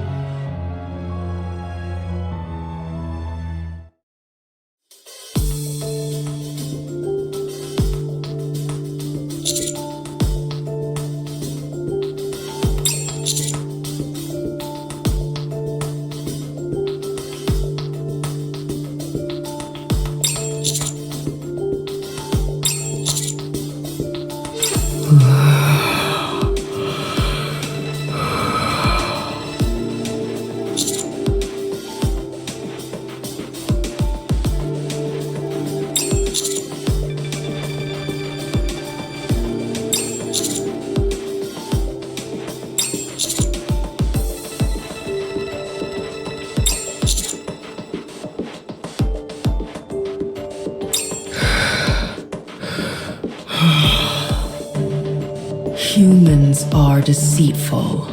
Humans are deceitful.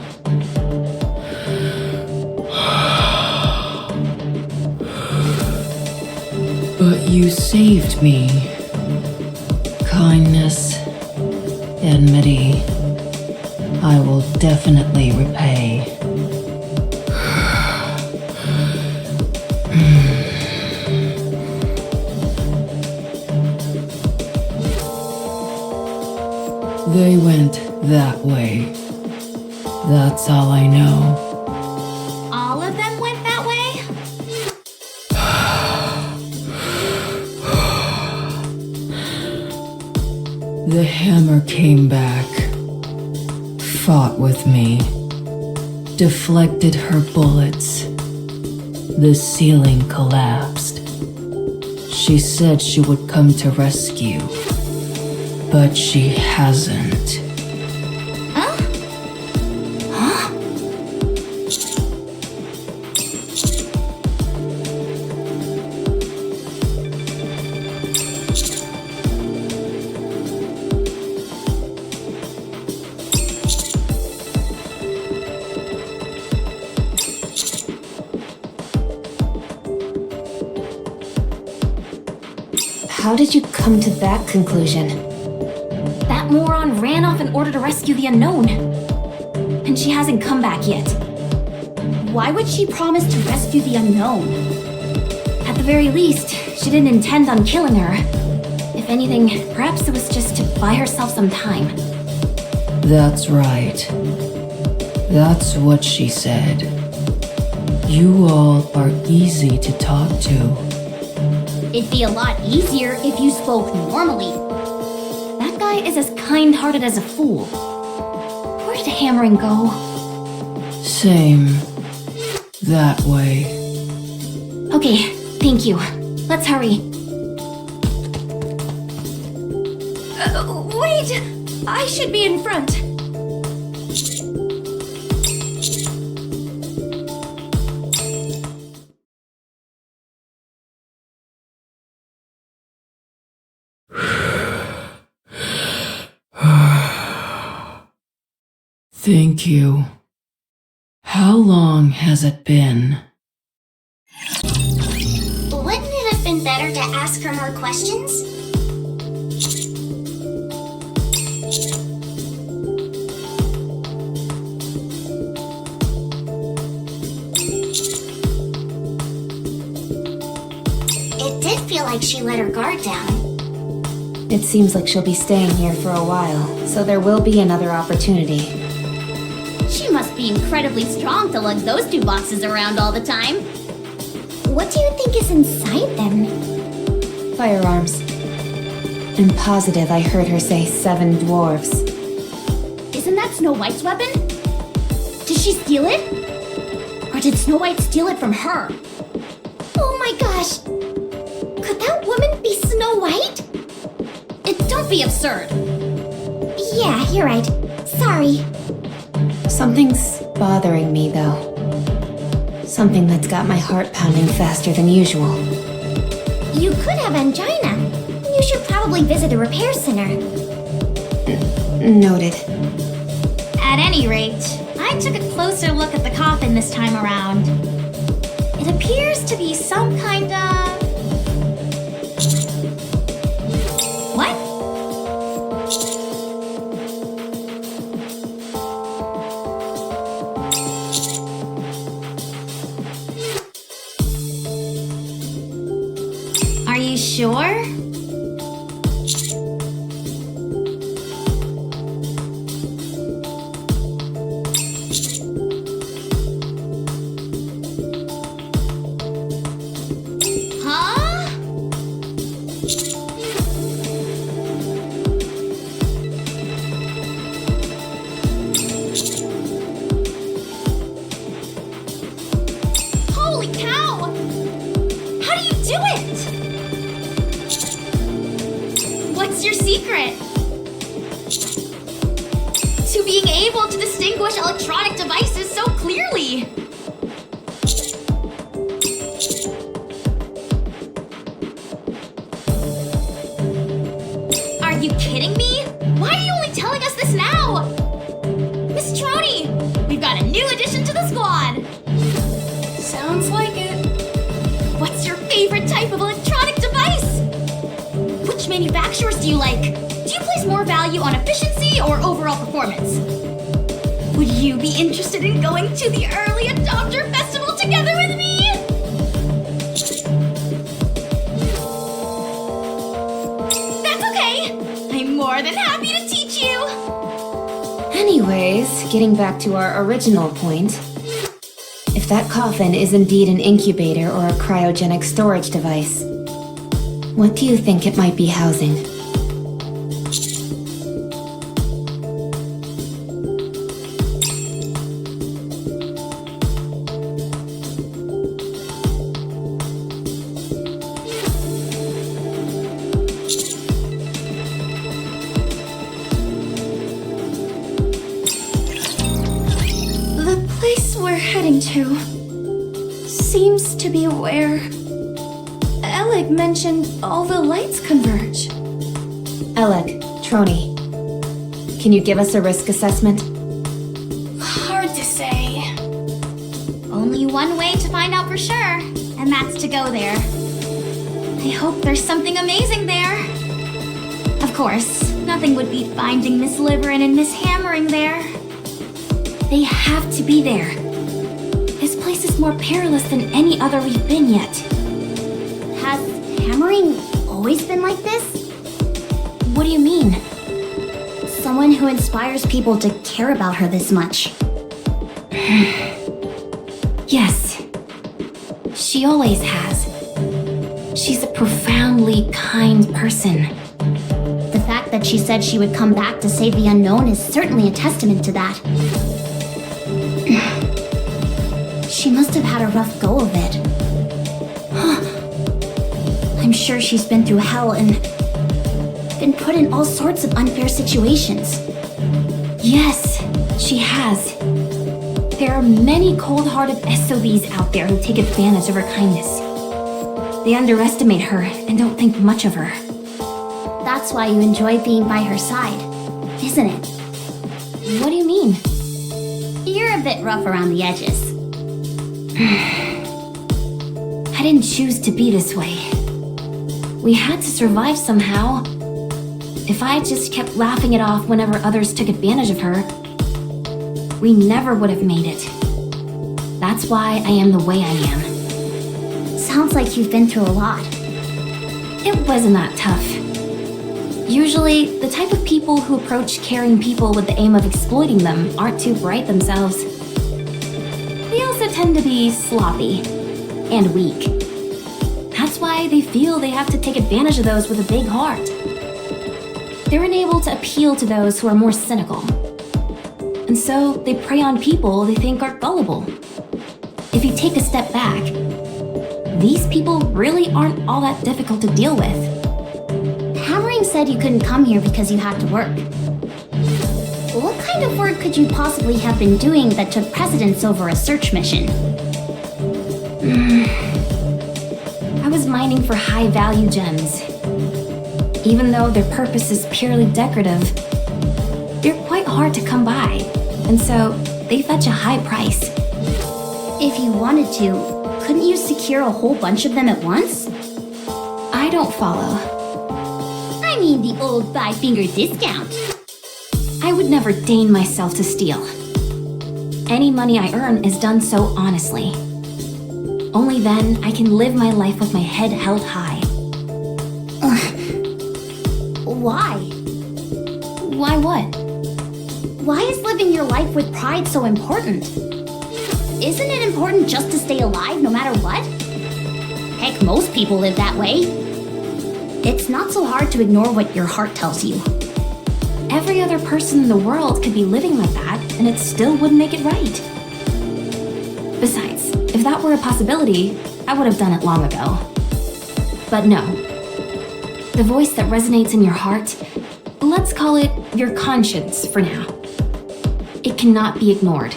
But you saved me. Kindness, enmity, I will definitely repay. They went that way. That's all I know. All of them went that way? The hammer came back, fought with me, deflected her bullets. The ceiling collapsed. She said she would come to rescue, but she hasn't. How did you come to that conclusion? That moron ran off in order to rescue the unknown. And she hasn't come back yet. Why would she promise to rescue the unknown? At the very least, she didn't intend on killing her. If anything, perhaps it was just to buy herself some time. That's right. That's what she said. You all are easy to talk to. It'd be a lot easier if you spoke normally. That guy is as kind-hearted as a fool. Where did Hammering go? Same. That way. Okay, thank you. Let's hurry. Wait! I should be in front. Thank you. How long has it been? Wouldn't it have been better to ask her more questions? It did feel like she let her guard down. It seems like she'll be staying here for a while, so there will be another opportunity. She must be incredibly strong to lug those 2 boxes around all the time. What do you think is inside them? Firearms. I'm positive I heard her say 7 dwarves. Isn't that Snow White's weapon? Did she steal it? Or did Snow White steal it from her? Oh my gosh! Could that woman be Snow White? Don't be absurd. Yeah, you're right. Sorry. Something's bothering me, though. Something that's got my heart pounding faster than usual. You could have angina. You should probably visit a repair center. Noted. At any rate, I took a closer look at the coffin this time around. It appears to be some kind of... What? Are you sure? Huh? Holy cow! How do you do it? What's your secret? To being able to distinguish electronic devices so clearly. Are you kidding me? Why are you only telling us this now? manufacturers do you like? Do you place more value on efficiency or overall performance? Would you be interested in going to the Early Adopter Festival together with me? That's okay. I'm more than happy to teach you. Anyways, getting back to our original point. If that coffin is indeed an incubator or a cryogenic storage device, what do you think it might be housing? The place we're heading to seems to be where Elegg mentioned all the lights converge. Elegg, Troni, can you give us a risk assessment? Hard to say. Only one way to find out for sure, and that's to go there. I hope there's something amazing there. Of course, nothing would beat finding Miss Liveryn and Miss Hammering there. They have to be there. This place is more perilous than any other we've been yet. Has Hammering always been like this? What do you mean? Someone who inspires people to care about her this much. Yes. She always has. She's a profoundly kind person. The fact that she said she would come back to save the unknown is certainly a testament to that. She must have had a rough go of it. I'm sure she's been through hell and been put in all sorts of unfair situations. Yes, she has. There are many cold-hearted SOBs out there who take advantage of her kindness. They underestimate her and don't think much of her. That's why you enjoy being by her side, isn't it? What do you mean? You're a bit rough around the edges. I didn't choose to be this way. We had to survive somehow. If I just kept laughing it off whenever others took advantage of her, we never would have made it. That's why I am the way I am. Sounds like you've been through a lot. It wasn't that tough. Usually, the type of people who approach caring people with the aim of exploiting them aren't too bright themselves. They also tend to be sloppy and weak. That's why they feel they have to take advantage of those with a big heart. They're unable to appeal to those who are more cynical. And so they prey on people they think are gullible. If you take a step back, these people really aren't all that difficult to deal with. Hammering said you couldn't come here because you had to work. What kind of work could you possibly have been doing that took precedence over a search mission? I was mining for high-value gems. Even though their purpose is purely decorative, they're quite hard to come by, and so they fetch a high price. If you wanted to, couldn't you secure a whole bunch of them at once? I don't follow. I mean the old 5-finger discount. I would never deign myself to steal. Any money I earn is done so honestly. Only then I can live my life with my head held high. Why? Why what? Why is living your life with pride so important? Isn't it important just to stay alive no matter what? Heck, most people live that way. It's not so hard to ignore what your heart tells you. Every other person in the world could be living like that, and it still wouldn't make it right. Besides, if that were a possibility, I would have done it long ago. But no. The voice that resonates in your heart, let's call it your conscience for now. It cannot be ignored.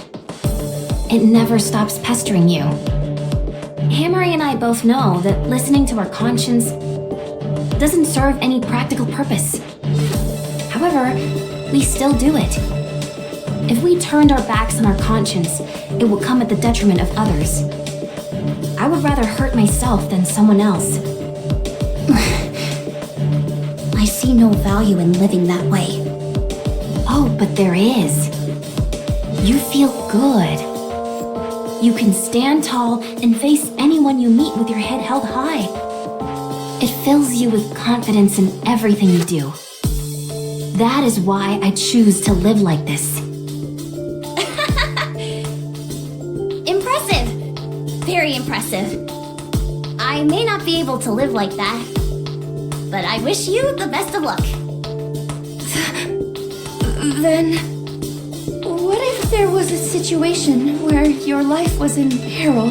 It never stops pestering you. Hammering and I both know that listening to our conscience doesn't serve any practical purpose. However, we still do it. If we turned our backs on our conscience, it would come at the detriment of others. I would rather hurt myself than someone else. I see no value in living that way. Oh, but there is. You feel good. You can stand tall and face anyone you meet with your head held high. It fills you with confidence in everything you do. That is why I choose to live like this. Impressive! Very impressive. I may not be able to live like that, but I wish you the best of luck. Then, what if there was a situation where your life was in peril,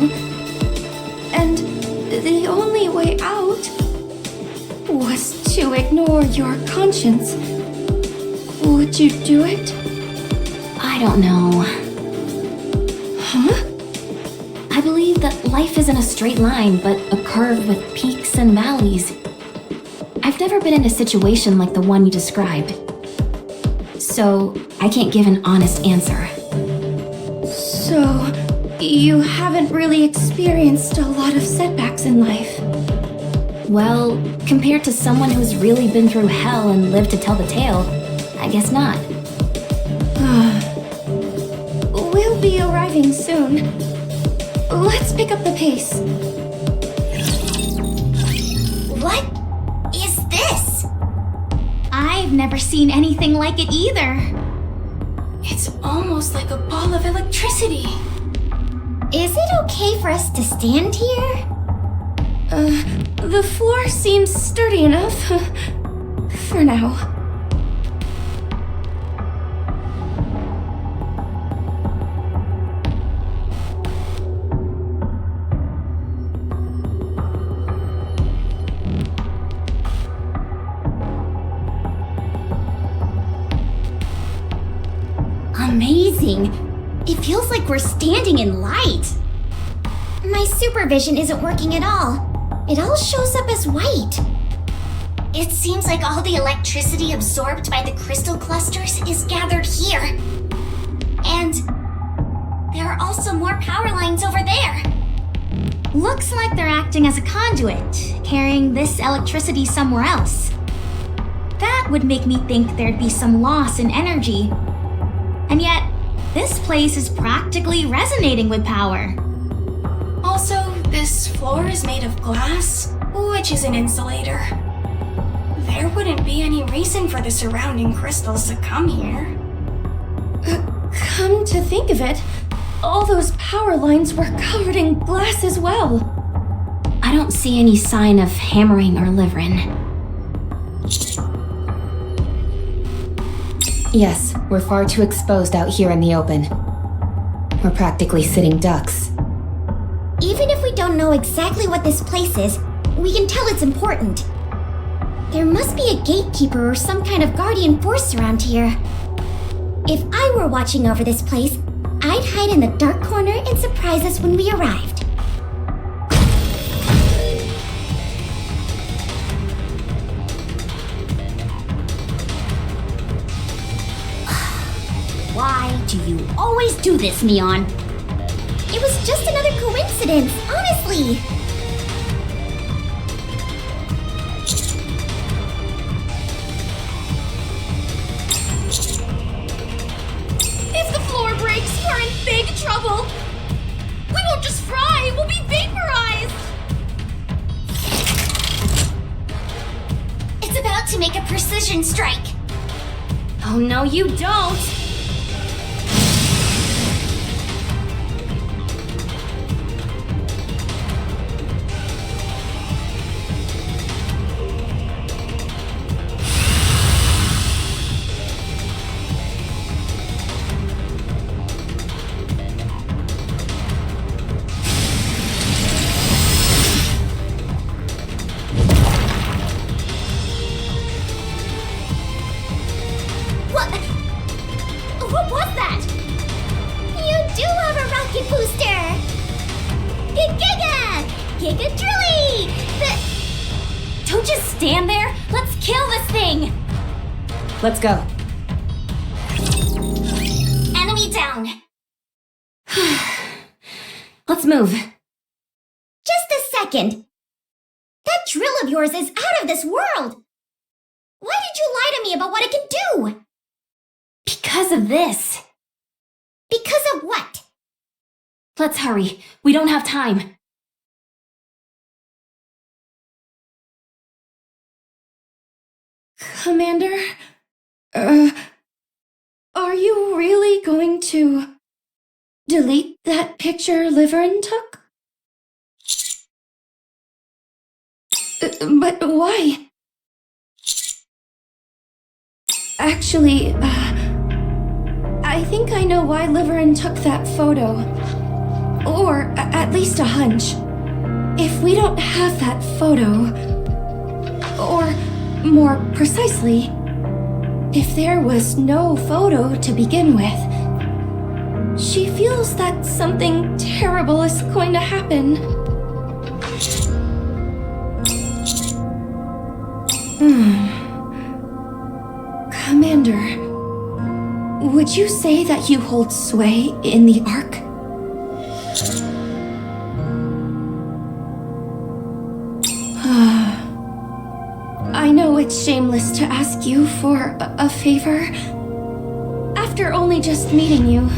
and the only way out was to ignore your conscience? Would you do it? I don't know. Huh? I believe that life isn't a straight line, but a curve with peaks and valleys. I've never been in a situation like the one you described, so I can't give an honest answer. So, you haven't really experienced a lot of setbacks in life. Well, compared to someone who's really been through hell and lived to tell the tale, I guess not. We'll be arriving soon. Let's pick up the pace. What is this? I've never seen anything like it either. It's almost like a ball of electricity. Is it okay for us to stand here? The floor seems sturdy enough. For now. Amazing! It feels like we're standing in light. My supervision isn't working at all. It all shows up as white. It seems like all the electricity absorbed by the crystal clusters is gathered here. And there are also more power lines over there. Looks like they're acting as a conduit, carrying this electricity somewhere else. That would make me think there'd be some loss in energy. And yet, this place is practically resonating with power. Also, this floor is made of glass, which is an insulator. There wouldn't be any reason for the surrounding crystals to come here. Come to think of it, all those power lines were covered in glass as well. I don't see any sign of hammering or Liveryn. Yes, we're far too exposed out here in the open. We're practically sitting ducks. Even if we don't know exactly what this place is, we can tell it's important. There must be a gatekeeper or some kind of guardian force around here. If I were watching over this place, I'd hide in the dark corner and surprise us when we arrived. Why do you always do this, Neon? It was just another coincidence, honestly. If the floor breaks, we're in big trouble. We won't just fry, we'll be vaporized. It's about to make a precision strike. Oh, no, you don't. What was that? You do have a rocket booster! Giga! Giga Drilly! Don't just stand there. Let's kill this thing. Let's go. Enemy down. Let's move. Just a second. That drill of yours is out of this world. Why did you lie to me about what it can do? Because of this. Because of what? Let's hurry. We don't have time. Commander? Are you really going to delete that picture Liveryn took? But why? Actually, I think I know why Liveryn took that photo. Or at least a hunch. If we don't have that photo, or more precisely, if there was no photo to begin with, she feels that something terrible is going to happen. Commander, would you say that you hold sway in the Ark? I know it's shameless to ask you for a favor after only just meeting you.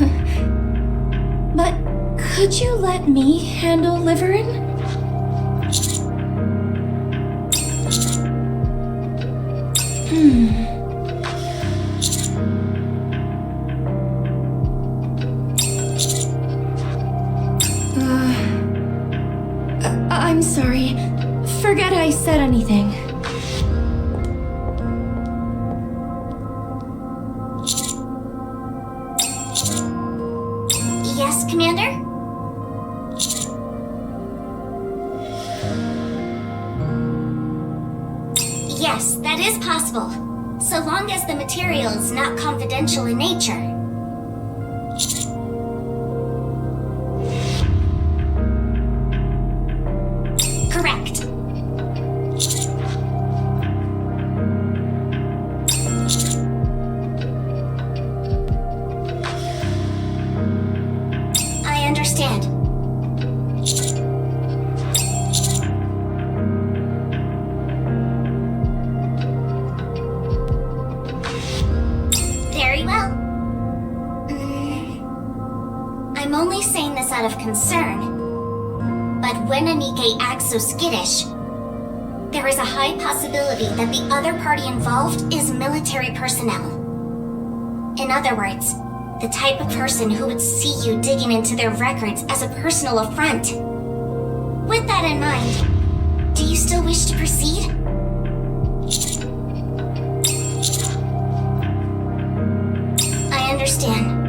But could you let me handle Liveryn? I'm sorry. Forget I said anything. Yes, Commander? Yes, that is possible, so long as the material is not confidential in nature. Correct. I understand. Very well. I'm only saying this out of concern. But when a Nikke acts so skittish, there is a high possibility that the other party involved is military personnel. In other words, the type of person who would see you digging into their records as a personal affront. With that in mind, do you still wish to proceed? I understand.